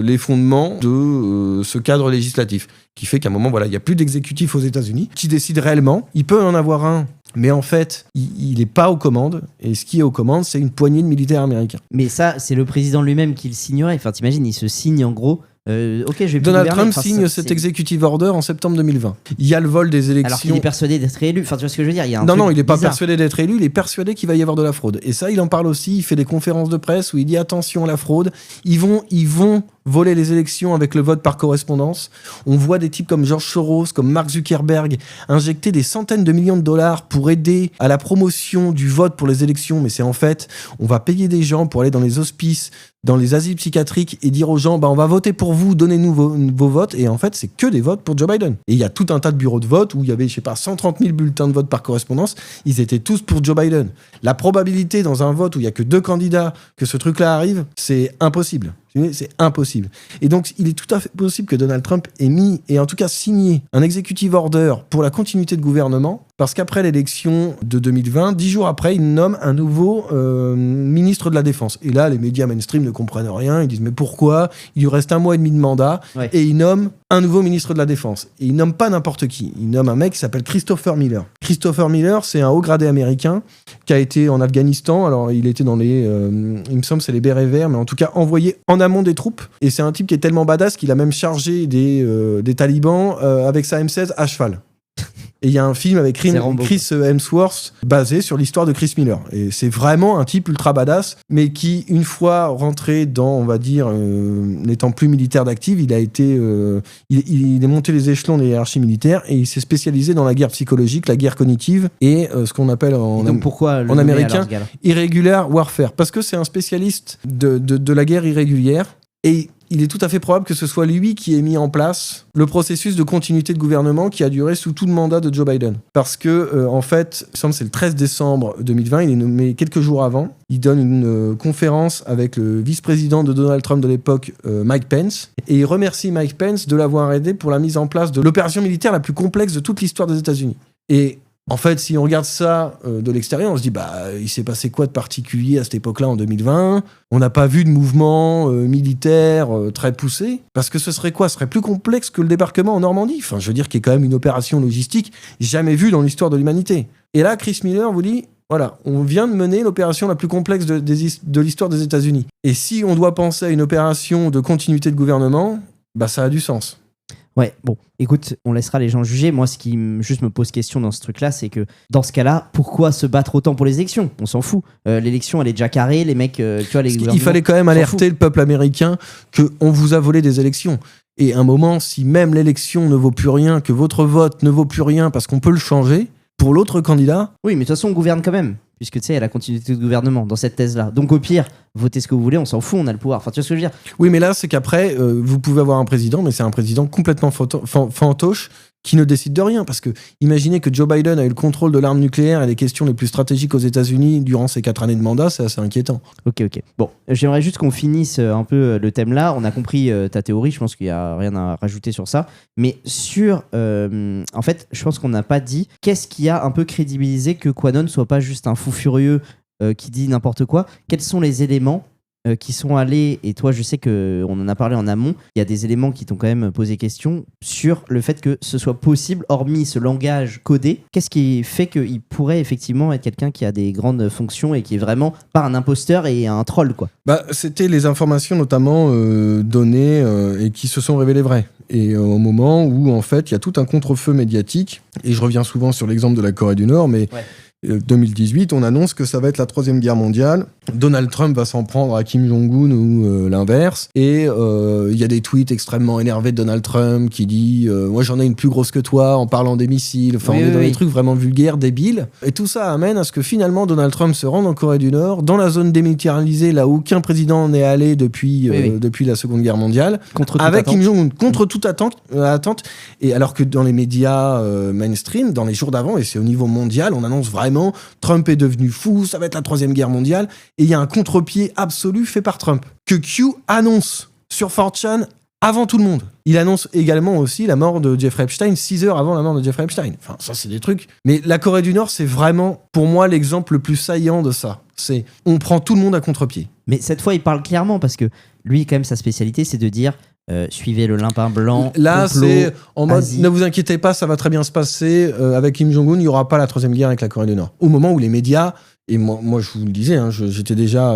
S14: les fondements de ce cadre législatif. Qui fait qu'à un moment, il n'y a plus d'exécutif aux États-Unis qui décide réellement. Il peut en avoir un, mais en fait, il n'est pas aux commandes. Et ce qui est aux commandes, c'est une poignée de militaires américains.
S12: Mais ça, c'est le président lui-même qui le signerait. Enfin, t'imagines, il se signe en gros...
S14: Donald Trump signe cet executive order en septembre 2020. Il y a le vol des élections.
S12: Alors qu'il est persuadé d'être élu. Enfin, tu vois ce que je veux dire ?
S14: Non, il n'est pas persuadé d'être élu. Il est persuadé qu'il va y avoir de la fraude. Et ça, il en parle aussi. Il fait des conférences de presse où il dit attention à la fraude. Ils vont voler les élections avec le vote par correspondance. On voit des types comme George Soros, comme Mark Zuckerberg injecter des centaines de millions de dollars pour aider à la promotion du vote pour les élections. Mais c'est en fait, on va payer des gens pour aller dans les hospices, dans les asiles psychiatriques et dire aux gens on va voter pour vous, donnez-nous vos votes. Et en fait, c'est que des votes pour Joe Biden. Et il y a tout un tas de bureaux de vote où il y avait, 130 000 bulletins de vote par correspondance. Ils étaient tous pour Joe Biden. La probabilité dans un vote où il n'y a que 2 candidats que ce truc-là arrive, c'est impossible. C'est impossible. Et donc, il est tout à fait possible que Donald Trump ait mis, et en tout cas signé, un executive order pour la continuité de gouvernement, parce qu'après l'élection de 2020, 10 jours après, il nomme un nouveau ministre de la Défense. Et là, les médias mainstream ne comprennent rien. Ils disent, mais pourquoi ? Il lui reste 1 mois et demi de mandat, et il nomme un nouveau ministre de la Défense. Et il nomme pas n'importe qui. Il nomme un mec qui s'appelle Christopher Miller. Christopher Miller, c'est un haut gradé américain qui a été en Afghanistan. Alors, il était dans les... il me semble c'est les bérets verts, mais en tout cas envoyé en amont des troupes. Et c'est un type qui est tellement badass qu'il a même chargé des talibans avec sa M16 à cheval. Et il y a un film avec Chris Hemsworth basé sur l'histoire de Chris Miller. Et c'est vraiment un type ultra badass, mais qui, une fois rentré dans, on va dire, n'étant plus militaire d'active, il est monté les échelons des hiérarchies militaires et il s'est spécialisé dans la guerre psychologique, la guerre cognitive et ce qu'on appelle en américain irregular warfare. Parce que c'est un spécialiste de la guerre irrégulière et il est tout à fait probable que ce soit lui qui ait mis en place le processus de continuité de gouvernement qui a duré sous tout le mandat de Joe Biden. Parce que, en fait, il me semble que c'est le 13 décembre 2020, il est nommé quelques jours avant. Il donne une conférence avec le vice-président de Donald Trump de l'époque, Mike Pence, et il remercie Mike Pence de l'avoir aidé pour la mise en place de l'opération militaire la plus complexe de toute l'histoire des États-Unis. Et en fait, si on regarde ça de l'extérieur, on se dit il s'est passé quoi de particulier à cette époque-là en 2020 ? On n'a pas vu de mouvement militaire très poussé, parce que ce serait quoi ? Ce serait plus complexe que le débarquement en Normandie. Enfin, je veux dire qu'il y a quand même une opération logistique jamais vue dans l'histoire de l'humanité. Et là, Chris Miller vous dit voilà, on vient de mener l'opération la plus complexe de l'histoire des États-Unis. Et si on doit penser à une opération de continuité de gouvernement, ça a du sens.
S12: Ouais, bon, écoute, on laissera les gens juger. Moi, ce qui juste me pose question dans ce truc-là, c'est que dans ce cas-là, pourquoi se battre autant pour les élections ? On s'en fout. L'élection, elle est déjà carrée. Les mecs, tu vois, les gouvernements...
S14: Il fallait quand même alerter le peuple américain qu'on vous a volé des élections. Et à un moment, si même l'élection ne vaut plus rien, que votre vote ne vaut plus rien parce qu'on peut le changer, pour l'autre candidat...
S12: Oui, mais de toute façon, on gouverne quand même. Puisque tu sais, il y a la continuité de gouvernement dans cette thèse-là. Donc au pire, votez ce que vous voulez, on s'en fout, on a le pouvoir. Enfin, tu vois ce que je veux dire ?
S14: Oui, mais là, c'est qu'après, vous pouvez avoir un président, mais c'est un président complètement fantoche qui ne décide de rien. Parce que imaginez que Joe Biden a eu le contrôle de l'arme nucléaire et les questions les plus stratégiques aux États-Unis durant ses 4 années de mandat, c'est assez inquiétant.
S12: Ok. Bon, j'aimerais juste qu'on finisse un peu le thème là. On a compris ta théorie, je pense qu'il n'y a rien à rajouter sur ça. Mais sur... en fait, je pense qu'on n'a pas dit qu'est-ce qui a un peu crédibilisé que Quanon soit pas juste un fou furieux qui dit n'importe quoi. Quels sont les éléments qui sont allés, et toi je sais qu'on en a parlé en amont, il y a des éléments qui t'ont quand même posé question sur le fait que ce soit possible, hormis ce langage codé, qu'est-ce qui fait qu'il pourrait effectivement être quelqu'un qui a des grandes fonctions et qui est vraiment pas un imposteur et un troll, quoi.
S14: C'était les informations notamment données et qui se sont révélées vraies. Et au moment où en fait il y a tout un contre-feu médiatique, et je reviens souvent sur l'exemple de la Corée du Nord, mais 2018, on annonce que ça va être la 3e guerre mondiale. Donald Trump va s'en prendre à Kim Jong-un ou l'inverse. Et il y a des tweets extrêmement énervés de Donald Trump qui dit moi j'en ai une plus grosse que toi en parlant des missiles. Enfin, on est dans des trucs vraiment vulgaires, débiles. Et tout ça amène à ce que finalement Donald Trump se rende en Corée du Nord, dans la zone démilitarisée, là où aucun président n'est allé depuis la Seconde Guerre mondiale, avec Kim Jong-un, contre toute attente. Et alors que dans les médias mainstream, dans les jours d'avant, et c'est au niveau mondial, on annonce vraiment Trump est devenu fou, ça va être la 3e guerre mondiale, et il y a un contre-pied absolu fait par Trump, que Q annonce sur 4chan avant tout le monde. Il annonce également aussi la mort de Jeffrey Epstein 6 heures avant la mort de Jeffrey Epstein. Enfin, ça, c'est des trucs. Mais la Corée du Nord, c'est vraiment, pour moi, l'exemple le plus saillant de ça. C'est, on prend tout le monde à contre-pied.
S12: Mais cette fois, il parle clairement, parce que lui, quand même, sa spécialité, c'est de dire... suivez le limpin blanc.
S14: Là,
S12: complot,
S14: c'est en mode
S12: Asie.
S14: ne vous inquiétez pas, ça va très bien se passer. Avec Kim Jong-un, il n'y aura pas la 3e guerre avec la Corée du Nord. Au moment où les médias, et moi je vous le disais, j'étais déjà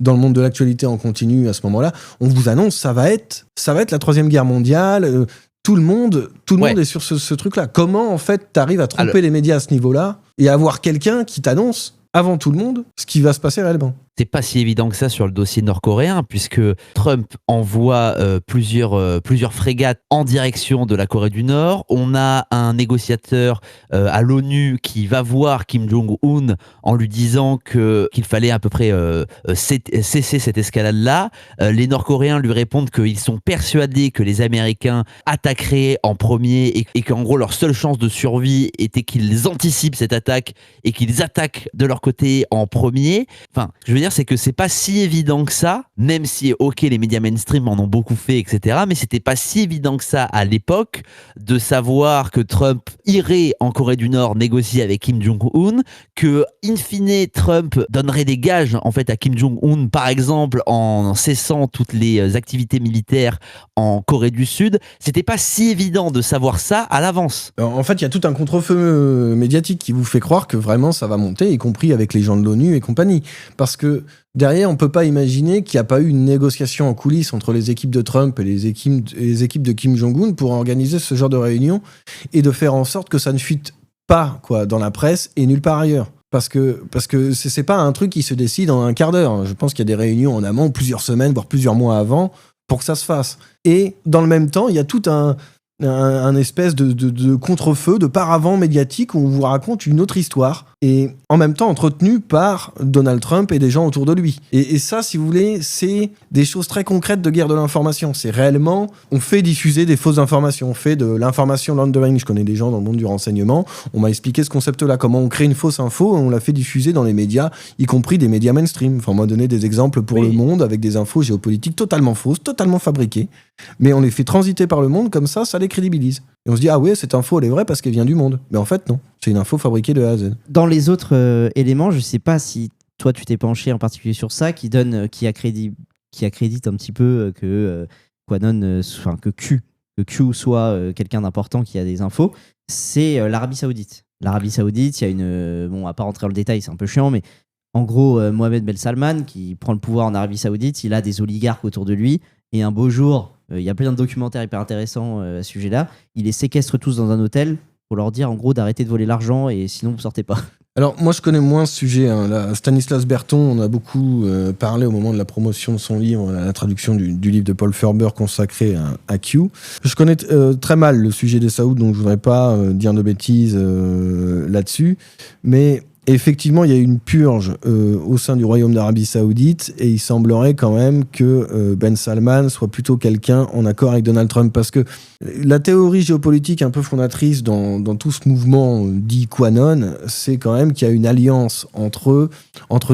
S14: dans le monde de l'actualité en continu à ce moment-là, on vous annonce ça va être la 3e guerre mondiale. Tout le monde est sur ce truc-là. Comment en fait t'arrives à tromper les médias à ce niveau-là et à avoir quelqu'un qui t'annonce avant tout le monde ce qui va se passer réellement?
S13: C'est pas si évident que ça sur le dossier nord-coréen, puisque Trump envoie plusieurs frégates en direction de la Corée du Nord. On a un négociateur à l'ONU qui va voir Kim Jong-un en lui disant qu'il fallait à peu près cesser cette escalade-là. Les Nord-Coréens lui répondent qu'ils sont persuadés que les Américains attaqueraient en premier et qu'en gros leur seule chance de survie était qu'ils anticipent cette attaque et qu'ils attaquent de leur côté en premier. Enfin, je veux dire, c'est que c'est pas si évident que ça, même si, ok, les médias mainstream en ont beaucoup fait, etc., mais c'était pas si évident que ça à l'époque de savoir que Trump irait en Corée du Nord négocier avec Kim Jong-un, que, in fine, Trump donnerait des gages, en fait, à Kim Jong-un, par exemple, en cessant toutes les activités militaires en Corée du Sud. C'était pas si évident de savoir ça à l'avance.
S14: Alors, en fait, il y a tout un contre-feu médiatique qui vous fait croire que vraiment ça va monter, y compris avec les gens de l'ONU et compagnie. Parce que derrière, on peut pas imaginer qu'il n'y a pas eu une négociation en coulisses entre les équipes de Trump et les équipes de Kim Jong-un pour organiser ce genre de réunion et de faire en sorte que ça ne fuite pas dans la presse et nulle part ailleurs. Parce que c'est pas un truc qui se décide en un quart d'heure. Je pense qu'il y a des réunions en amont, plusieurs semaines, voire plusieurs mois avant, pour que ça se fasse. Et dans le même temps, il y a tout un espèce de contre-feu, de paravent médiatique où on vous raconte une autre histoire et en même temps entretenu par Donald Trump et des gens autour de lui. Et ça, si vous voulez, c'est des choses très concrètes de guerre de l'information. C'est réellement, on fait diffuser des fausses informations, on fait de l'information laundering. Je connais des gens dans le monde du renseignement, on m'a expliqué ce concept-là, comment on crée une fausse info et on la fait diffuser dans les médias, y compris des médias mainstream. Enfin, on m'a donné des exemples pour Le Monde avec des infos géopolitiques totalement fausses, totalement fabriquées, mais on les fait transiter par le monde, comme ça les crédibilise. Et on se dit, ah ouais, cette info, elle est vraie parce qu'elle vient du monde. Mais en fait, non. C'est une info fabriquée de A à Z.
S12: Dans les autres éléments, je sais pas si toi, tu t'es penché en particulier sur ça, qui accrédite un petit peu que Quanon, que Q soit quelqu'un d'important qui a des infos, c'est l'Arabie Saoudite. L'Arabie Saoudite, il y a une... Bon, on va pas rentrer dans le détail, c'est un peu chiant, mais en gros, Mohamed Ben Salman, qui prend le pouvoir en Arabie Saoudite, il a des oligarques autour de lui, et un beau jour... Il y a plein de documentaires hyper intéressants à ce sujet-là. Il les séquestre tous dans un hôtel pour leur dire en gros d'arrêter de voler l'argent et sinon vous sortez pas.
S14: Alors moi je connais moins ce sujet. Là, Stanislas Berton, on a beaucoup parlé au moment de la promotion de son livre, la traduction du livre de Paul Ferber consacré à Q. Je connais très mal le sujet des Saouds, donc je voudrais pas dire de bêtises là-dessus. Mais effectivement, il y a eu une purge au sein du Royaume d'Arabie Saoudite et il semblerait quand même que Ben Salman soit plutôt quelqu'un en accord avec Donald Trump, parce que la théorie géopolitique un peu fondatrice dans tout ce mouvement dit QAnon, c'est quand même qu'il y a une alliance entre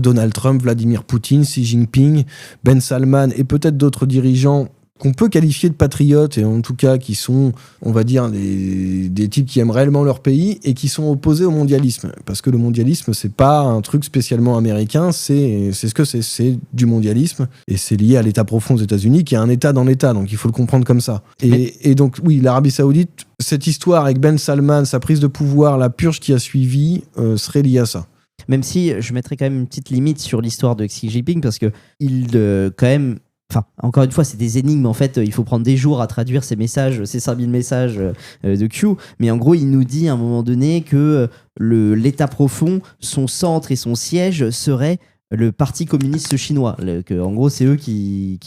S14: Donald Trump, Vladimir Poutine, Xi Jinping, Ben Salman et peut-être d'autres dirigeants qu'on peut qualifier de patriotes, et en tout cas qui sont, on va dire, des types qui aiment réellement leur pays et qui sont opposés au mondialisme. Parce que le mondialisme, c'est pas un truc spécialement américain, c'est ce que c'est du mondialisme, et c'est lié à l'État profond aux États-Unis, qui est un État dans l'État, donc il faut le comprendre comme ça. Et donc, oui, l'Arabie Saoudite, cette histoire avec Ben Salman, sa prise de pouvoir, la purge qui a suivi, serait liée à ça.
S12: Même si je mettrais quand même une petite limite sur l'histoire de Xi Jinping, parce que quand même... Enfin, encore une fois, c'est des énigmes. En fait, il faut prendre des jours à traduire ces messages, ces 5000 messages de Q. Mais en gros, il nous dit à un moment donné que l'État profond, son centre et son siège serait le Parti communiste chinois. En gros, c'est eux qui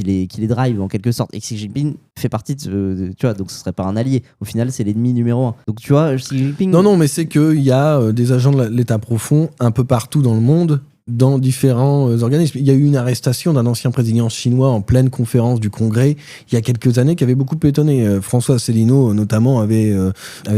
S12: les drive en quelque sorte. Et Xi Jinping fait partie tu vois, donc ce serait pas un allié. Au final, c'est l'ennemi numéro 1. Donc tu vois, Xi Jinping...
S14: Non, mais c'est qu'il y a des agents de l'État profond un peu partout dans le monde, dans différents organismes. Il y a eu une arrestation d'un ancien président chinois en pleine conférence du Congrès il y a quelques années qui avait beaucoup étonné. François Asselineau, notamment, avait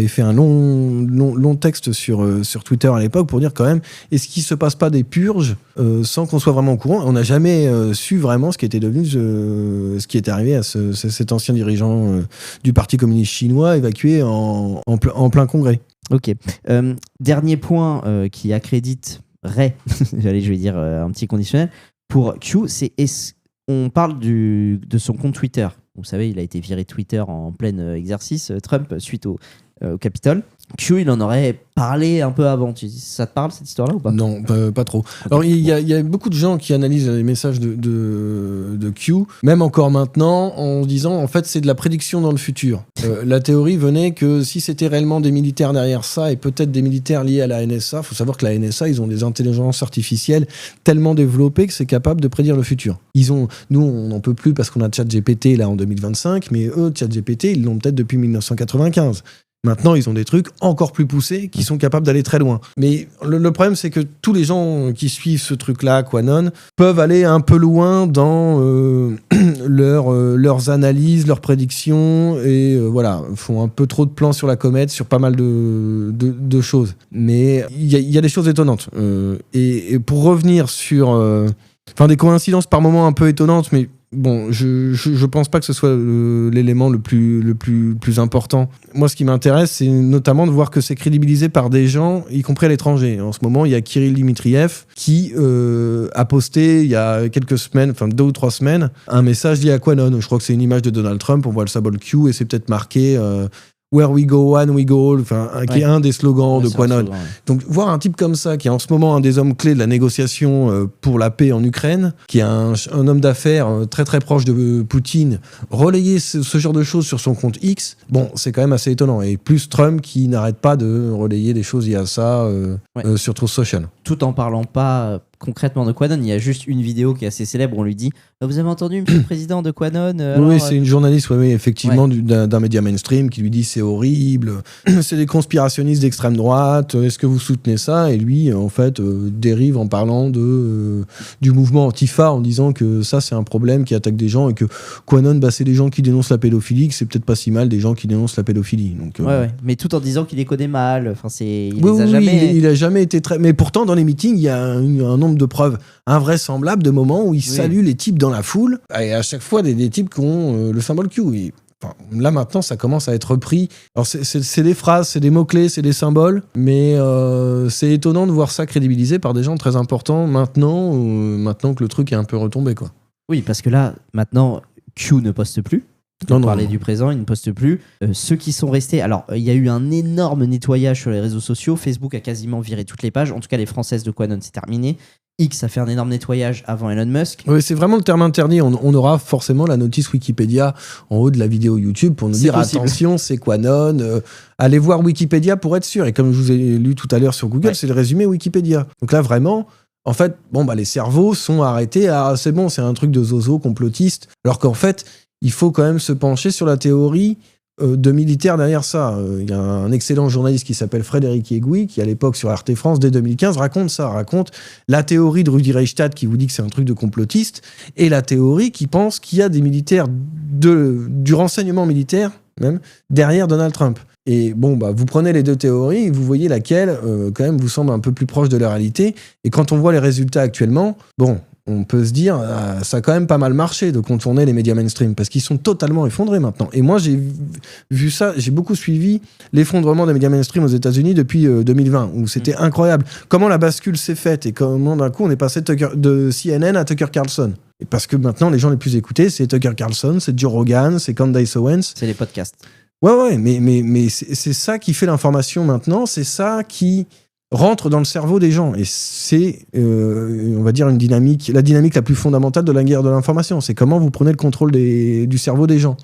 S14: fait un long texte sur Twitter à l'époque pour dire quand même, est-ce qu'il se passe pas des purges sans qu'on soit vraiment au courant? On n'a jamais su vraiment ce qui était devenu, ce qui était arrivé à cet ancien dirigeant du Parti communiste chinois évacué en plein Congrès.
S12: Ok. Dernier point qui accrédite je vais dire un petit conditionnel pour Q, c'est on parle de son compte Twitter. Vous savez, il a été viré de Twitter en plein exercice Trump suite au Capitole. Q, il en aurait parlé un peu avant. Ça te parle cette histoire-là ou pas?
S14: Non, pas trop. Alors il y a beaucoup de gens qui analysent les messages de Q, même encore maintenant, en disant en fait c'est de la prédiction dans le futur. La théorie venait que si c'était réellement des militaires derrière ça, et peut-être des militaires liés à la NSA, il faut savoir que la NSA, ils ont des intelligences artificielles tellement développées que c'est capable de prédire le futur. Nous, on n'en peut plus parce qu'on a ChatGPT là en 2025, mais eux, ChatGPT, ils l'ont peut-être depuis 1995. Maintenant, ils ont des trucs encore plus poussés qui sont capables d'aller très loin. Mais le problème, c'est que tous les gens qui suivent ce truc-là, QAnon, peuvent aller un peu loin dans leurs analyses, leurs prédictions, et font un peu trop de plans sur la comète, sur pas mal de choses. Mais il y a des choses étonnantes. Et pour revenir sur... des coïncidences par moments un peu étonnantes, mais... Bon, je pense pas que ce soit l'élément le plus important. Moi, ce qui m'intéresse, c'est notamment de voir que c'est crédibilisé par des gens, y compris à l'étranger. En ce moment, il y a Kirill Dmitriev qui a posté il y a quelques semaines, 2 ou 3 semaines, un message lié à QAnon. Je crois que c'est une image de Donald Trump, on voit le symbole Q et c'est peut-être marqué Where we go, one we go all, qui est un des slogans de QAnon. Donc, voir un type comme ça, qui est en ce moment un des hommes clés de la négociation pour la paix en Ukraine, qui est un homme d'affaires très très proche de Poutine, relayer ce genre de choses sur son compte X, bon, c'est quand même assez étonnant. Et plus Trump qui n'arrête pas de relayer des choses liées à ça sur Truth Social. Tout en parlant pas
S12: concrètement de QAnon, il y a juste une vidéo qui est assez célèbre où on lui dit vous avez entendu monsieur le président de QAnon
S14: Oui, c'est une journaliste effectivement d'un média mainstream qui lui dit c'est horrible, c'est des conspirationnistes d'extrême droite, est-ce que vous soutenez ça? Et lui en fait dérive en parlant du mouvement Antifa, en disant que ça c'est un problème qui attaque des gens et que QAnon c'est des gens qui dénoncent la pédophilie, que c'est peut-être pas si mal des gens qui dénoncent la pédophilie. Donc,
S12: mais tout en disant qu'il les connaît mal,
S14: il a jamais été très... Mais pourtant dans les meetings il y a un nombre de preuves invraisemblables de moments où il salue les types dans la foule, et à chaque fois des types qui ont le symbole Q. Là maintenant ça commence à être repris. Alors c'est des phrases, c'est des mots-clés, c'est des symboles, mais c'est étonnant de voir ça crédibilisé par des gens très importants maintenant que le truc est un peu retombé, quoi.
S12: Oui, parce que là maintenant Q ne poste plus. On parlait du présent, il ne poste plus. Ceux qui sont restés... Alors, il y a eu un énorme nettoyage sur les réseaux sociaux. Facebook a quasiment viré toutes les pages. En tout cas, les françaises de QAnon, c'est terminé. X a fait un énorme nettoyage avant Elon Musk.
S14: Oui, c'est vraiment le terme interdit. On aura forcément la notice Wikipédia en haut de la vidéo YouTube pour nous dire attention, c'est QAnon. Allez voir Wikipédia pour être sûr. Et comme je vous ai lu tout à l'heure sur Google, c'est le résumé Wikipédia. Donc là, vraiment... En fait, les cerveaux sont arrêtés à c'est bon, c'est un truc de zozo complotiste. Alors qu'en fait... Il faut quand même se pencher sur la théorie de militaire derrière ça. Il y a un excellent journaliste qui s'appelle Frédéric Egui, qui à l'époque sur RT France, dès 2015, raconte la théorie de Rudi Reichstadt qui vous dit que c'est un truc de complotiste, et la théorie qui pense qu'il y a des militaires du renseignement militaire, même, derrière Donald Trump. Et bon, vous prenez les deux théories, vous voyez laquelle, quand même, vous semble un peu plus proche de la réalité. Et quand on voit les résultats actuellement, on peut se dire, ça a quand même pas mal marché de contourner les médias mainstream, parce qu'ils sont totalement effondrés maintenant. Et moi, j'ai vu ça, j'ai beaucoup suivi l'effondrement des médias mainstream aux États-Unis depuis 2020, où c'était incroyable. Comment la bascule s'est faite et comment d'un coup on est passé de CNN à Tucker Carlson. Et parce que maintenant, les gens les plus écoutés, c'est Tucker Carlson, c'est Joe Rogan, c'est Candace Owens.
S12: C'est les podcasts.
S14: Ouais, mais c'est ça qui fait l'information maintenant, c'est ça qui rentre dans le cerveau des gens. Et c'est, on va dire, la dynamique la plus fondamentale de la guerre de l'information. C'est comment vous prenez le contrôle du cerveau des gens.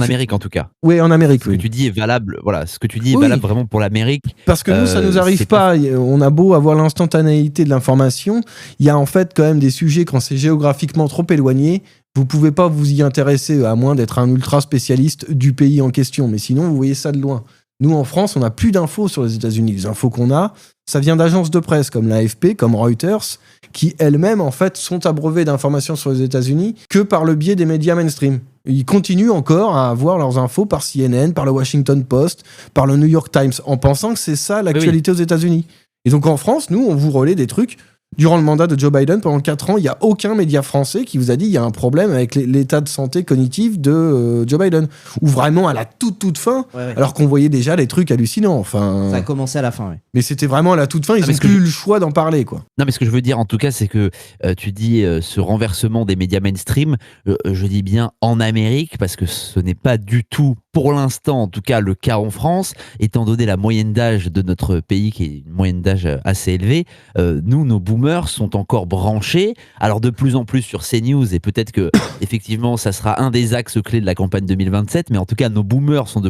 S13: Amérique, en tout cas.
S14: Oui, en Amérique.
S13: Ce que tu dis est valable. Voilà, ce que tu dis est valable vraiment pour l'Amérique.
S14: Parce que nous, ça nous arrive pas. On a beau avoir l'instantanéité de l'information, il y a en fait quand même des sujets, quand c'est géographiquement trop éloigné, vous pouvez pas vous y intéresser, à moins d'être un ultra spécialiste du pays en question. Mais sinon, vous voyez ça de loin. Nous, en France, on n'a plus d'infos sur les États-Unis. Les infos qu'on a, ça vient d'agences de presse comme l'AFP, comme Reuters, qui elles-mêmes, en fait, sont abreuvées d'informations sur les États-Unis que par le biais des médias mainstream. Ils continuent encore à avoir leurs infos par CNN, par le Washington Post, par le New York Times, en pensant que c'est ça l'actualité aux États-Unis. Et donc, en France, nous, on vous relaie des trucs. Durant le mandat de Joe Biden, pendant 4 ans, il n'y a aucun média français qui vous a dit qu'il y a un problème avec l'état de santé cognitive de Joe Biden. Ou vraiment à la toute fin, alors qu'on voyait déjà des trucs hallucinants. Enfin,
S12: ça a commencé à la fin, oui.
S14: Mais c'était vraiment à la toute fin, ils n'ont plus eu le choix d'en parler, quoi.
S13: Non, mais ce que je veux dire, en tout cas, c'est que tu dis ce renversement des médias mainstream, je dis bien en Amérique, parce que ce n'est pas du tout, pour l'instant, en tout cas, le cas en France, étant donné la moyenne d'âge de notre pays, qui est une moyenne d'âge assez élevée, nous, nos boomers sont encore branchés, alors de plus en plus sur CNews, et peut-être que effectivement ça sera un des axes clés de la campagne 2027, mais en tout cas nos boomers sont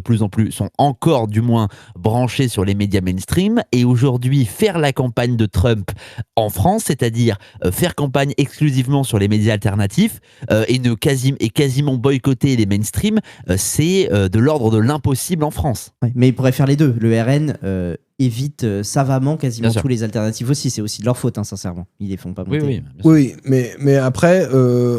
S13: encore du moins branchés sur les médias mainstream. Et aujourd'hui, faire la campagne de Trump en France, c'est-à-dire faire campagne exclusivement sur les médias alternatifs et quasiment boycotter les mainstream, c'est de l'ordre de l'impossible en France.
S12: Ouais, mais ils pourraient faire les deux. Le RN évite savamment quasiment tous les alternatives aussi. C'est aussi de leur faute, sincèrement. Ils les font pas monter.
S14: Oui, mais après,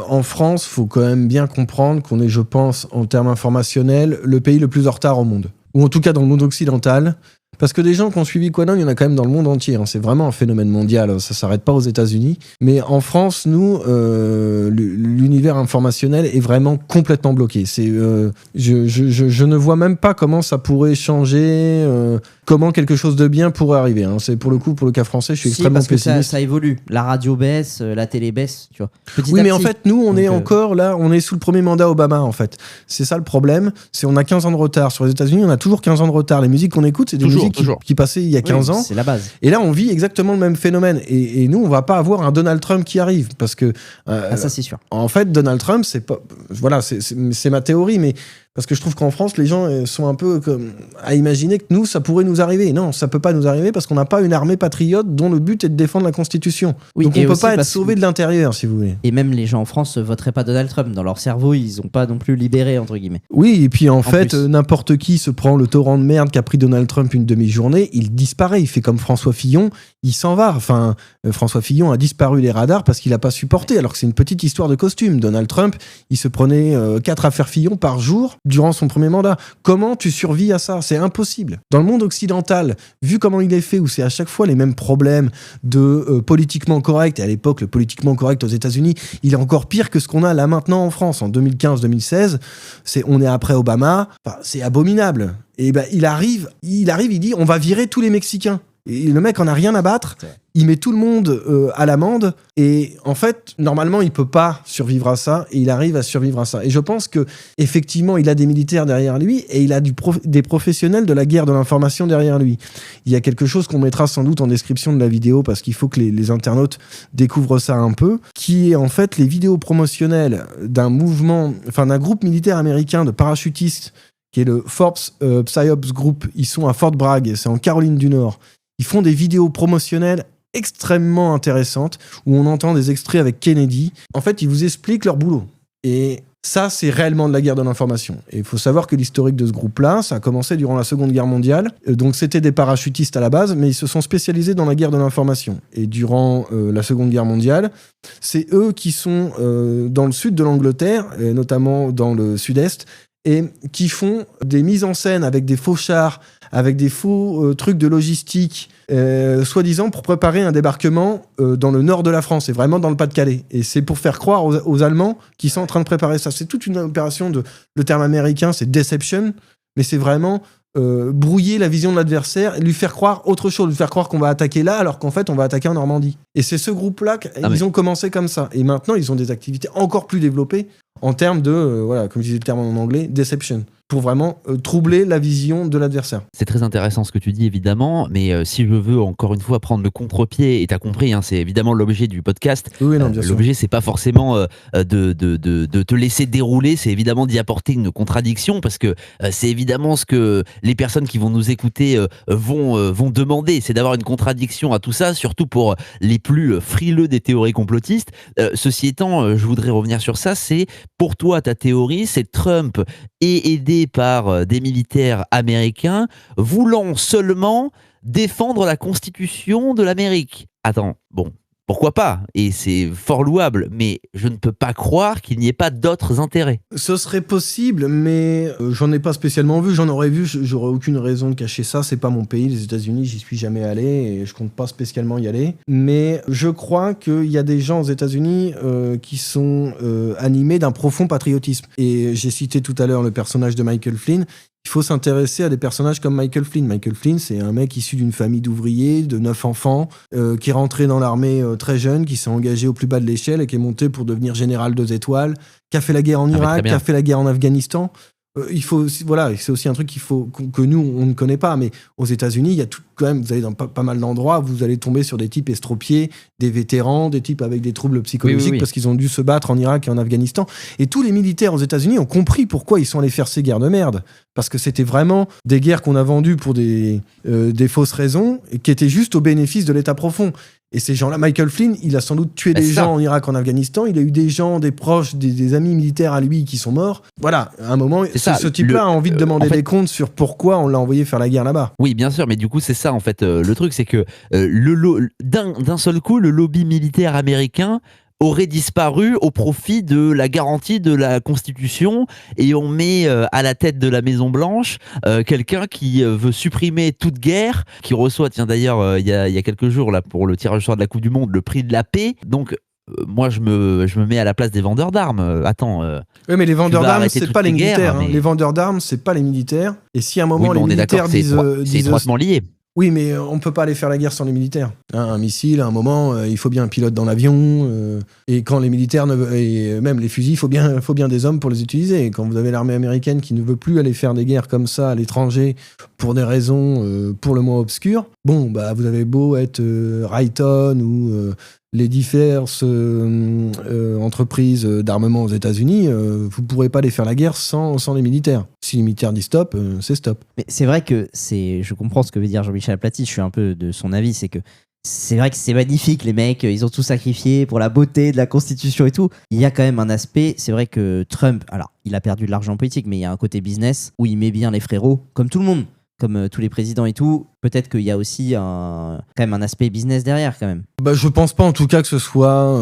S14: en France, il faut quand même bien comprendre qu'on est, je pense, en termes informationnels, le pays le plus en retard au monde. Ou en tout cas dans le monde occidental. Parce que des gens qui ont suivi Quanon, il y en a quand même dans le monde entier. C'est vraiment un phénomène mondial. Ça s'arrête pas aux États-Unis. Mais en France, nous, l'univers informationnel est vraiment complètement bloqué. Je ne vois même pas comment ça pourrait changer, comment quelque chose de bien pourrait arriver. C'est pour le cas français, je suis extrêmement pessimiste.
S12: Ça évolue. La radio baisse, la télé baisse, tu vois.
S14: Oui, mais en fait, nous, on est encore là, on est sous le premier mandat Obama, en fait. C'est ça le problème. On a 15 ans de retard. Sur les États-Unis, on a toujours 15 ans de retard. Les musiques qu'on écoute, c'est des musiques qui passaient il y a 15 ans.
S12: C'est la base.
S14: Et là, on vit exactement le même phénomène. Et nous, on va pas avoir un Donald Trump qui arrive. Parce que.
S12: Ça, c'est sûr.
S14: En fait, Donald Trump, c'est pas. Voilà, c'est ma théorie, mais. Parce que je trouve qu'en France, les gens sont un peu comme à imaginer que nous, ça pourrait nous arriver. Non, ça peut pas nous arriver parce qu'on n'a pas une armée patriote dont le but est de défendre la Constitution. Oui, donc on peut pas être sauvé de l'intérieur, si vous voulez.
S12: Et même les gens en France ne voteraient pas Donald Trump. Dans leur cerveau, ils n'ont pas non plus libéré, entre guillemets.
S14: Oui, et puis en fait, n'importe qui se prend le torrent de merde qu'a pris Donald Trump une demi-journée, il disparaît. Il fait comme François Fillon, il s'en va. Enfin, François Fillon a disparu des radars parce qu'il n'a pas supporté, alors que c'est une petite histoire de costume. Donald Trump, il se prenait 4 affaires Fillon par jour durant son premier mandat. Comment tu survis à ça ? C'est impossible. Dans le monde occidental, vu comment il est fait, où c'est à chaque fois les mêmes problèmes de politiquement correct, et à l'époque, le politiquement correct aux États-Unis, il est encore pire que ce qu'on a là maintenant en France. En 2015-2016, on est après Obama, c'est abominable. Et il arrive, il dit on va virer tous les Mexicains. Et le mec en a rien à battre, il met tout le monde à l'amende, et en fait, normalement, il peut pas survivre à ça, et il arrive à survivre à ça. Et je pense que effectivement, il a des militaires derrière lui, et il a des professionnels de la guerre de l'information derrière lui. Il y a quelque chose qu'on mettra sans doute en description de la vidéo, parce qu'il faut que les internautes découvrent ça un peu, qui est en fait les vidéos promotionnelles d'un groupe militaire américain de parachutistes, qui est le Forbes Psyops Group. Ils sont à Fort Bragg, c'est en Caroline du Nord. Ils font des vidéos promotionnelles extrêmement intéressantes où on entend des extraits avec Kennedy. En fait, ils vous expliquent leur boulot. Et Ça, c'est réellement de la guerre de l'information. Et il faut savoir que l'historique de ce groupe-là, ça a commencé durant la Seconde Guerre mondiale. Donc, c'était des parachutistes à la base, mais ils se sont spécialisés dans la guerre de l'information. Et durant la Seconde Guerre mondiale, c'est eux qui sont dans le sud de l'Angleterre, et notamment dans le sud-est, et qui font des mises en scène avec des faux chars, avec des faux trucs de logistique, soi-disant pour préparer un débarquement dans le nord de la France, et vraiment dans le Pas-de-Calais. Et c'est pour faire croire aux Allemands qu'ils sont en train de préparer ça. C'est toute une opération le terme américain, c'est deception, mais c'est vraiment brouiller la vision de l'adversaire et lui faire croire autre chose, lui faire croire qu'on va attaquer là alors qu'en fait on va attaquer en Normandie. Et c'est ce groupe-là, ils ont commencé comme ça. Et maintenant, ils ont des activités encore plus développées en termes de, comme je disais le terme en anglais, deception, pour vraiment troubler la vision de l'adversaire.
S13: C'est très intéressant ce que tu dis, évidemment, mais si je veux encore une fois prendre le contre-pied, et t'as compris, hein, c'est évidemment l'objet du podcast.
S14: Oui, non, bien sûr.
S13: L'objet, c'est pas forcément de te laisser dérouler, c'est évidemment d'y apporter une contradiction, parce que c'est évidemment ce que les personnes qui vont nous écouter vont demander, c'est d'avoir une contradiction à tout ça, surtout pour les plus frileux des théories complotistes. Ceci étant, je voudrais revenir sur ça, c'est pour toi, ta théorie, c'est Trump est aidé par des militaires américains voulant seulement défendre la Constitution de l'Amérique. Attends, bon, pourquoi pas ? Et c'est fort louable, mais je ne peux pas croire qu'il n'y ait pas d'autres intérêts.
S14: Ce serait possible, mais j'en ai pas spécialement vu. J'en aurais vu, j'aurais aucune raison de cacher ça. C'est pas mon pays, les États-Unis, j'y suis jamais allé et je compte pas spécialement y aller. Mais je crois qu'il y a des gens aux États-Unis qui sont animés d'un profond patriotisme. Et j'ai cité tout à l'heure le personnage de Michael Flynn. Il faut s'intéresser à des personnages comme Michael Flynn. Michael Flynn, c'est un mec issu d'une famille d'ouvriers, de 9 enfants, qui est rentré dans l'armée très jeune, qui s'est engagé au plus bas de l'échelle et qui est monté pour devenir général 2 étoiles, qui a fait la guerre en Irak, qui a fait la guerre en Afghanistan. Il faut aussi, c'est aussi un truc que nous, on ne connaît pas. Mais aux États-Unis, il y a tout, quand même, vous allez dans pas mal d'endroits, vous allez tomber sur des types estropiés, des vétérans, des types avec des troubles psychologiques parce qu'ils ont dû se battre en Irak et en Afghanistan. Et tous les militaires aux États-Unis ont compris pourquoi ils sont allés faire ces guerres de merde. Parce que c'était vraiment des guerres qu'on a vendues pour des fausses raisons et qui étaient juste au bénéfice de l'État profond. Et ces gens-là, Michael Flynn, il a sans doute tué des gens en Irak, en Afghanistan. Il a eu des gens, des proches, des amis militaires à lui qui sont morts. Voilà, à un moment, ce type-là a envie de demander des comptes sur pourquoi on l'a envoyé faire la guerre là-bas.
S13: Oui, bien sûr, mais du coup, c'est ça, en fait. Le truc, c'est que d'un seul coup, le lobby militaire américain aurait disparu au profit de la garantie de la Constitution, et on met à la tête de la Maison Blanche quelqu'un qui veut supprimer toute guerre, qui reçoit, tiens d'ailleurs il y a quelques jours là pour le tirage au sort de la Coupe du Monde, le prix de la paix. Donc moi je me mets à la place des vendeurs d'armes.
S14: Oui, mais les vendeurs d'armes, c'est pas les militaires. Mais... Les vendeurs d'armes, c'est pas les militaires. Et si à un moment les militaires disent
S13: c'est étroitement lié.
S14: Oui, mais on ne peut pas aller faire la guerre sans les militaires. Un missile, à un moment, il faut bien un pilote dans l'avion. Et quand les militaires, et même les fusils, il faut bien des hommes pour les utiliser. Et quand vous avez l'armée américaine qui ne veut plus aller faire des guerres comme ça à l'étranger pour des raisons pour le moins obscures, bon, bah, vous avez beau être Raytheon ou les diverses entreprises d'armement aux États-Unis, vous ne pourrez pas aller faire la guerre sans les militaires. Si les militaires disent stop, c'est stop.
S12: Mais c'est vrai que je comprends ce que veut dire Jean-Michel Aplathy, je suis un peu de son avis, c'est que c'est vrai que c'est magnifique, les mecs, ils ont tout sacrifié pour la beauté de la Constitution et tout. Il y a quand même un aspect, c'est vrai que Trump, alors il a perdu de l'argent politique, mais il y a un côté business où il met bien les frérots, comme tout le monde. Comme tous les présidents et tout, peut-être qu'il y a aussi quand même un aspect business derrière quand même.
S14: Bah, je pense pas en tout cas que ce soit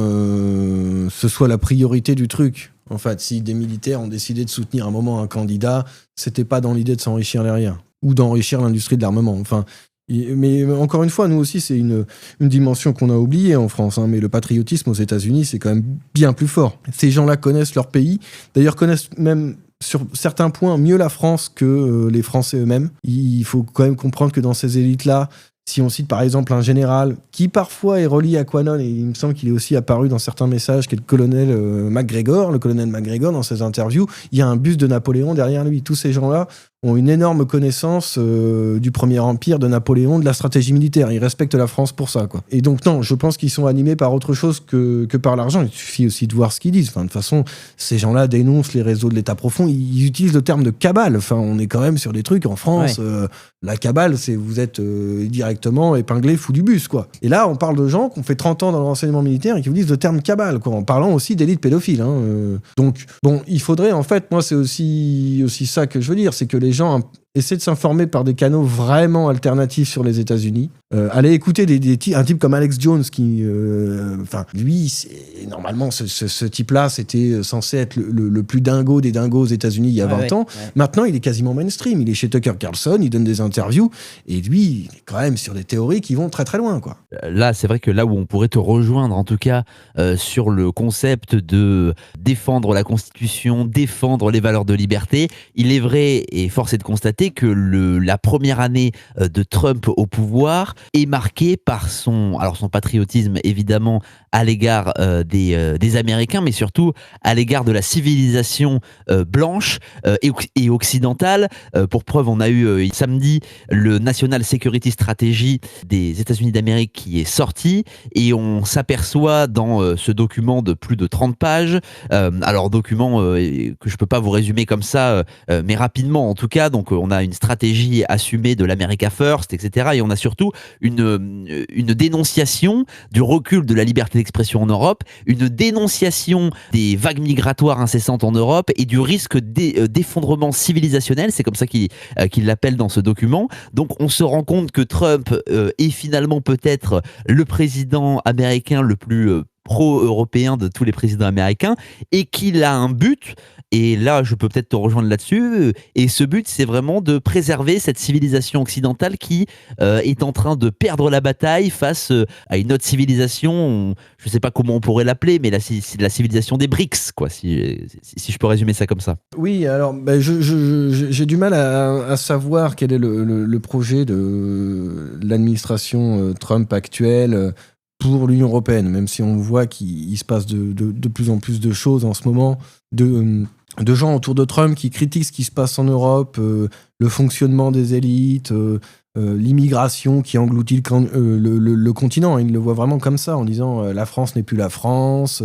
S14: la priorité du truc. En fait, si des militaires ont décidé de soutenir un moment un candidat, c'était pas dans l'idée de s'enrichir derrière ou d'enrichir l'industrie de l'armement. Enfin, mais encore une fois, nous aussi, c'est une dimension qu'on a oubliée en France. Mais le patriotisme aux États-Unis, c'est quand même bien plus fort. Ces gens-là connaissent leur pays, d'ailleurs connaissent même sur certains points mieux la France que les Français eux-mêmes. Il faut quand même comprendre que dans ces élites-là, si on cite par exemple un général qui parfois est relié à Quanon, et il me semble qu'il est aussi apparu dans certains messages, qui est le colonel McGregor, dans ses interviews, il y a un buste de Napoléon derrière lui. Tous ces gens-là ont une énorme connaissance du Premier Empire, de Napoléon, de la stratégie militaire. Ils respectent la France pour ça, quoi. Et donc, non, je pense qu'ils sont animés par autre chose que par l'argent. Il suffit aussi de voir ce qu'ils disent. Enfin, de toute façon, ces gens-là dénoncent les réseaux de l'État profond. Ils utilisent le terme de cabale. Enfin, on est quand même sur des trucs en France. La cabale, c'est vous êtes directement épinglé, fou du bus, quoi. Et là, on parle de gens qui ont fait 30 ans dans le renseignement militaire et qui vous disent le terme cabale, quoi, en parlant aussi d'élite pédophile. Donc, bon, il faudrait, en fait, moi, c'est aussi ça que je veux dire, c'est que les gens essaient de s'informer par des canaux vraiment alternatifs sur les États-Unis. Allez écouter un type comme Alex Jones qui, lui, normalement, ce type-là, c'était censé être le plus dingo des dingos aux États-Unis il y a 20 ans. Ouais. Maintenant, il est quasiment mainstream. Il est chez Tucker Carlson, il donne des interviews, et lui, il est quand même sur des théories qui vont très très loin, quoi.
S13: Là, c'est vrai que là où on pourrait te rejoindre, en tout cas, sur le concept de défendre la Constitution, défendre les valeurs de liberté, il est vrai, et force est de constater que la première année de Trump au pouvoir est marquée par son patriotisme, évidemment, à l'égard des Américains, mais surtout à l'égard de la civilisation blanche et occidentale. Pour preuve, on a eu samedi le National Security Strategy des États-Unis d'Amérique qui est sorti, et on s'aperçoit dans ce document de plus de 30 pages, document que je peux pas vous résumer comme ça, mais rapidement en tout cas. Donc on a une stratégie assumée de l'America First, etc. Et on a surtout une dénonciation du recul de la liberté d'expression en Europe, une dénonciation des vagues migratoires incessantes en Europe et du risque d'effondrement civilisationnel, c'est comme ça qu'il l'appelle dans ce document. Donc on se rend compte que Trump est finalement peut-être le président américain le plus pro-européen de tous les présidents américains, et qu'il a un but, et là je peux peut-être te rejoindre là-dessus, et ce but c'est vraiment de préserver cette civilisation occidentale qui est en train de perdre la bataille face à une autre civilisation, je ne sais pas comment on pourrait l'appeler, mais c'est la civilisation des BRICS, quoi, si je peux résumer ça comme ça.
S14: Oui, alors j'ai du mal à savoir quel est le projet de l'administration Trump actuelle pour l'Union européenne, même si on voit qu'il se passe de plus en plus de choses en ce moment, de gens autour de Trump qui critiquent ce qui se passe en Europe, le fonctionnement des élites, l'immigration qui engloutit le continent. Ils le voient vraiment comme ça, en disant la France n'est plus la France.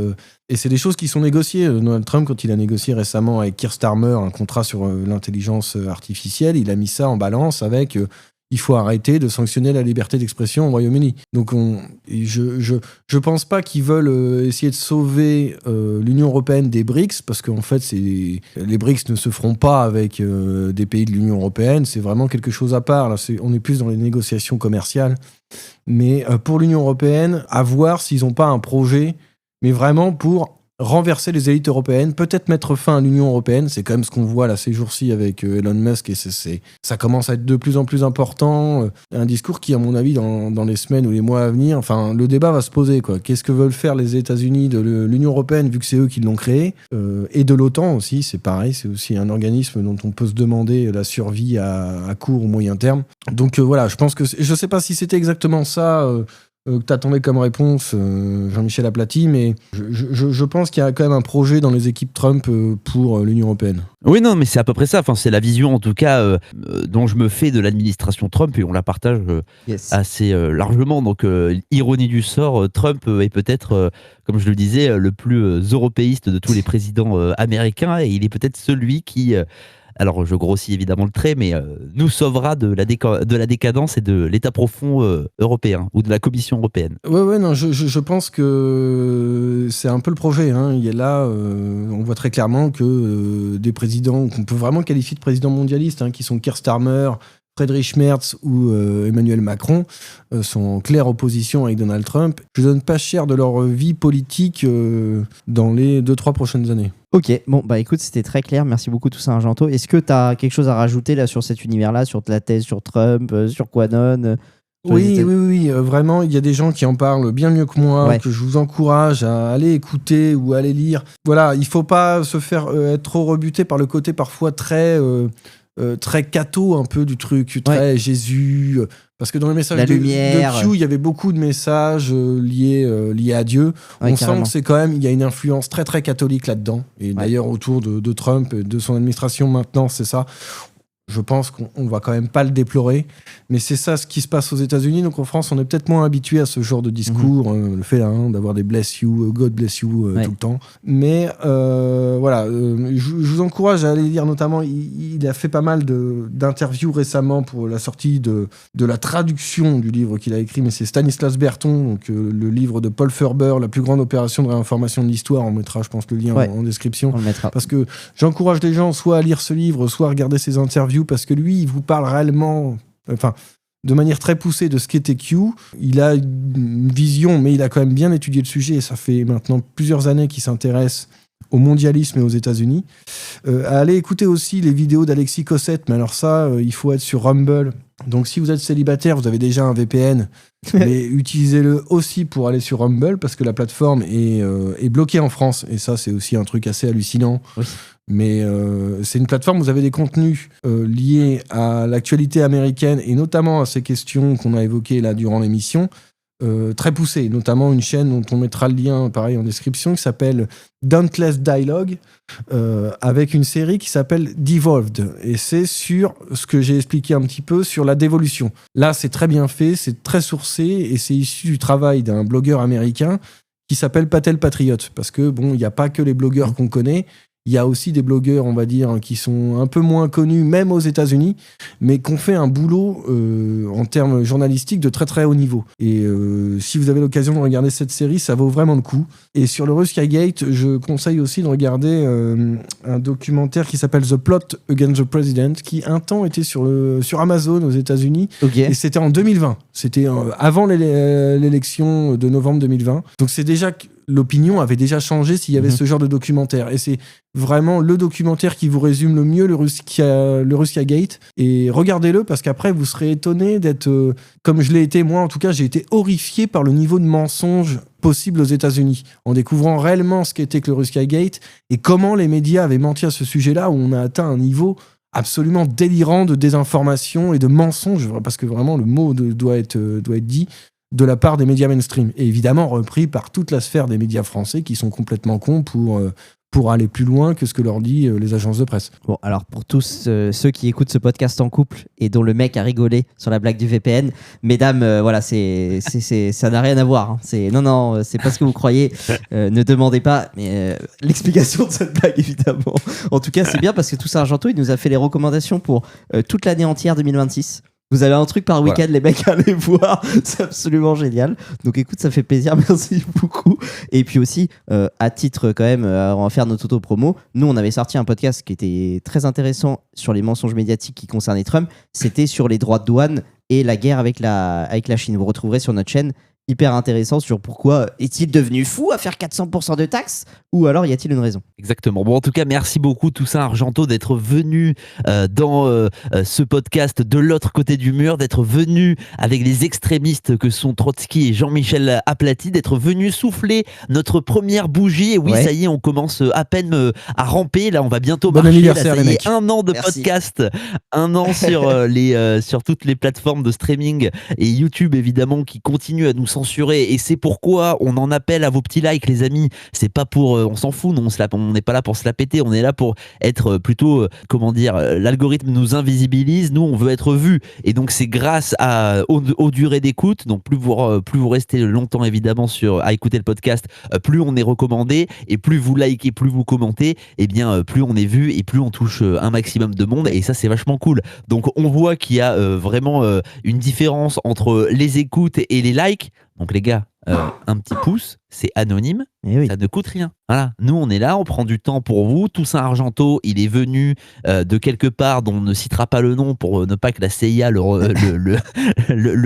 S14: Et c'est des choses qui sont négociées. Donald Trump, quand il a négocié récemment avec Keir Starmer un contrat sur l'intelligence artificielle, il a mis ça en balance avec... il faut arrêter de sanctionner la liberté d'expression au Royaume-Uni. Donc je pense pas qu'ils veulent essayer de sauver l'Union européenne des BRICS, parce qu'en fait les BRICS ne se feront pas avec des pays de l'Union européenne, c'est vraiment quelque chose à part. Là, on est plus dans les négociations commerciales. Mais pour l'Union européenne, à voir s'ils n'ont pas un projet, mais vraiment pour renverser les élites européennes, peut-être mettre fin à l'Union européenne. C'est quand même ce qu'on voit là ces jours-ci avec Elon Musk, et ça commence à être de plus en plus important. Un discours qui, à mon avis, dans les semaines ou les mois à venir, enfin, le débat va se poser, quoi. Qu'est-ce que veulent faire les États-Unis de l'Union européenne, vu que c'est eux qui l'ont créé, et de l'OTAN aussi, c'est pareil, c'est aussi un organisme dont on peut se demander la survie à court ou moyen terme. Donc voilà, je pense que je sais pas si c'était exactement ça que t'attendais comme réponse, Jean-Michel Aplati, mais je pense qu'il y a quand même un projet dans les équipes Trump pour l'Union européenne.
S13: Oui, non, mais c'est à peu près ça. Enfin, c'est la vision, en tout cas, dont je me fais de l'administration Trump, et on la partage assez largement. Donc, ironie du sort, Trump est peut-être, comme je le disais, le plus européiste de tous les présidents américains, et il est peut-être celui qui... alors je grossis évidemment le trait, mais nous sauvera de la décadence et de l'état profond européen, ou de la Commission européenne.
S14: Ouais, non, je pense que c'est un peu le projet, hein. Il y a là, on voit très clairement que des présidents qu'on peut vraiment qualifier de présidents mondialistes, hein, qui sont Keir Starmer, Friedrich Merz ou Emmanuel Macron, sont en claire opposition avec Donald Trump. Je donne pas cher de leur vie politique dans les 2-3 prochaines années.
S12: Ok, bon, bah écoute, c'était très clair. Merci beaucoup, Toussaint Argenteau. Est-ce que tu as quelque chose à rajouter là sur cet univers-là, sur la thèse sur Trump, sur Quanon
S14: Oui, vraiment, il y a des gens qui en parlent bien mieux que moi, que je vous encourage à aller écouter ou à aller lire. Voilà, il faut pas se faire être trop rebuté par le côté parfois très catho un peu du truc, très Jésus, parce que dans les messages de Q, il y avait beaucoup de messages liés à Dieu. On sent que c'est quand même, il y a une influence très très catholique là-dedans, et d'ailleurs autour de Trump et de son administration maintenant, c'est ça. Je pense qu'on va quand même pas le déplorer, mais c'est ça ce qui se passe aux États-Unis. Donc en France, on est peut-être moins habitué à ce genre de discours, le fait d'avoir des bless you, God bless you tout le temps. Mais voilà, je vous encourage à aller lire, notamment, il a fait pas mal d'interviews récemment pour la sortie de la traduction du livre qu'il a écrit, mais c'est Stanislas Berton, donc le livre de Paul Ferber, La plus grande opération de réinformation de l'histoire. On mettra, je pense, le lien en description.
S12: On le mettra.
S14: Parce que j'encourage les gens soit à lire ce livre, soit à regarder ses interviews, parce que lui, il vous parle réellement, de manière très poussée de ce qu'était Q. Il a une vision, mais il a quand même bien étudié le sujet, et ça fait maintenant plusieurs années qu'il s'intéresse au mondialisme et aux États-Unis. Allez écouter aussi les vidéos d'Alexis Cossette, mais alors ça, il faut être sur Rumble. Donc si vous êtes célibataire, vous avez déjà un VPN, mais utilisez-le aussi pour aller sur Rumble, parce que la plateforme est bloquée en France, et ça, c'est aussi un truc assez hallucinant. Oui. Mais c'est une plateforme où vous avez des contenus liés à l'actualité américaine, et notamment à ces questions qu'on a évoquées là durant l'émission, très poussées, notamment une chaîne dont on mettra le lien pareil en description, qui s'appelle Dauntless Dialogue, avec une série qui s'appelle Devolved, et c'est sur ce que j'ai expliqué un petit peu sur la dévolution. Là, c'est très bien fait, c'est très sourcé, et c'est issu du travail d'un blogueur américain qui s'appelle Patel Patriot, parce que bon, il n'y a pas que les blogueurs qu'on connaît. Il y a aussi des blogueurs, on va dire, qui sont un peu moins connus, même aux États-Unis, mais qui ont fait un boulot en termes journalistiques de très très haut niveau. Et si vous avez l'occasion de regarder cette série, ça vaut vraiment le coup. Et sur le Russiagate, je conseille aussi de regarder un documentaire qui s'appelle The Plot Against the President, qui un temps était sur Amazon aux États-Unis. Okay. Et c'était en 2020. C'était avant l'élection de novembre 2020. Donc c'est déjà... L'opinion avait déjà changé s'il y avait ce genre de documentaire. Et c'est vraiment le documentaire qui vous résume le mieux le Russiagate. Et regardez-le, parce qu'après, vous serez étonné d'être... comme je l'ai été, moi en tout cas, j'ai été horrifié par le niveau de mensonge possible aux États-Unis, en découvrant réellement ce qu'était que le Russiagate et comment les médias avaient menti à ce sujet-là, où on a atteint un niveau absolument délirant de désinformation et de mensonge, parce que vraiment le mot doit être dit, de la part des médias mainstream, et évidemment repris par toute la sphère des médias français qui sont complètement cons pour aller plus loin que ce que leur dit les agences de presse.
S12: Bon, alors pour tous ceux qui écoutent ce podcast en couple et dont le mec a rigolé sur la blague du VPN, mesdames, voilà, ça n'a rien à voir. Hein. Non, c'est pas ce que vous croyez. Ne demandez pas l'explication de cette blague, évidemment. En tout cas, c'est bien parce que Toussaint Argenteau, il nous a fait les recommandations pour toute l'année entière 2026. Vous avez un truc par week-end, les mecs, allez voir. C'est absolument génial. Donc écoute, ça fait plaisir. Merci beaucoup. Et puis aussi, à titre quand même, on va faire notre auto-promo. Nous, on avait sorti un podcast qui était très intéressant sur les mensonges médiatiques qui concernaient Trump. C'était sur les droits de douane et la guerre avec la Chine. Vous retrouverez sur notre chaîne. Hyper intéressant sur pourquoi est-il devenu fou à faire 400% de taxes, ou alors y a-t-il une raison?
S13: Exactement. Bon, en tout cas, merci beaucoup Toussaint Argenteau d'être venu dans ce podcast de l'autre côté du mur, d'être venu avec les extrémistes que sont Trotsky et Jean-Michel Aplati, d'être venu souffler notre première bougie. Et oui, ça y est, on commence à peine à ramper. Là, on va bientôt
S14: marcher. Anniversaire,
S13: là,
S14: les mecs.
S13: 1 an de podcast, 1 an sur toutes les plateformes de streaming et YouTube, évidemment, qui continue à nous censurer, et c'est pourquoi on en appelle à vos petits likes, les amis. C'est pas pour on s'en fout, non, on n'est pas là pour se la péter, on est là pour être plutôt l'algorithme nous invisibilise, nous on veut être vus, et donc c'est grâce aux durées d'écoute. Donc plus vous restez longtemps évidemment à écouter le podcast, plus on est recommandé, et plus vous likez, plus vous commentez, et bien plus on est vu, et plus on touche un maximum de monde, et ça c'est vachement cool. Donc on voit qu'il y a vraiment une différence entre les écoutes et les likes. Donc les gars, un petit pouce, c'est anonyme, ça ne coûte rien. Voilà, nous on est là, on prend du temps pour vous. Toussaint Argenteau, il est venu de quelque part dont on ne citera pas le nom pour ne pas que la CIA le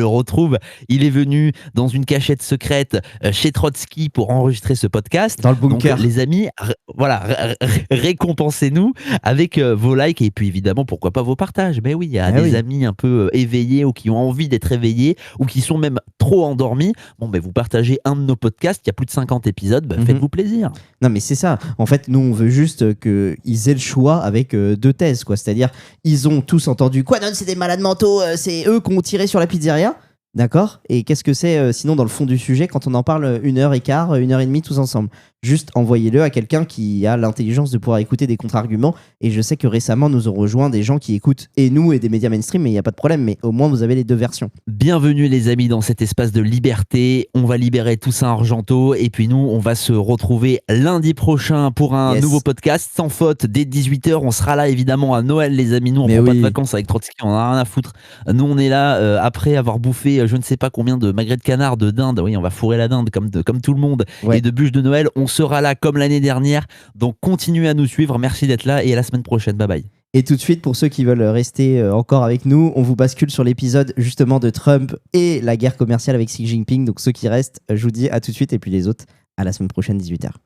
S13: retrouve. Il est venu dans une cachette secrète chez Trotsky pour enregistrer ce podcast.
S12: Dans le bunker.
S13: Donc les amis, récompensez-nous avec vos likes, et puis évidemment pourquoi pas vos partages. Mais oui, il y a des amis un peu éveillés, ou qui ont envie d'être éveillés, ou qui sont même trop endormis. Bon, vous partagez un de nos podcasts, il y a plus de 50 épisodes, faites-vous plaisir.
S12: Non, mais c'est ça. En fait, nous, on veut juste qu'ils aient le choix avec 2 thèses, quoi. C'est-à-dire, ils ont tous entendu Quanon, c'est des malades mentaux, c'est eux qui ont tiré sur la pizzeria. D'accord. Et qu'est-ce que c'est sinon dans le fond du sujet quand on en parle 1h15, 1h30 tous ensemble? juste envoyez-le à quelqu'un qui a l'intelligence de pouvoir écouter des contre-arguments. Et je sais que récemment, nous ont rejoint des gens qui écoutent et nous et des médias mainstream, mais il n'y a pas de problème. Mais au moins, vous avez les deux versions.
S13: Bienvenue les amis dans cet espace de liberté. On va libérer Toussaint Argenteau et puis nous, on va se retrouver lundi prochain pour un nouveau podcast sans faute dès 18h. On sera là évidemment à Noël les amis. Nous, on prend pas de vacances avec Trotsky, on en a rien à foutre. Nous, on est là après avoir bouffé je ne sais pas combien de magrets de canard, de dinde. Oui, on va fourrer la dinde comme tout le monde et de bûches de Noël. On sera là comme l'année dernière. Donc continuez à nous suivre. Merci d'être là et à la semaine prochaine. Bye bye.
S12: Et tout de suite, pour ceux qui veulent rester encore avec nous, on vous bascule sur l'épisode justement de Trump et la guerre commerciale avec Xi Jinping. Donc ceux qui restent, je vous dis à tout de suite et puis les autres, à la semaine prochaine 18h.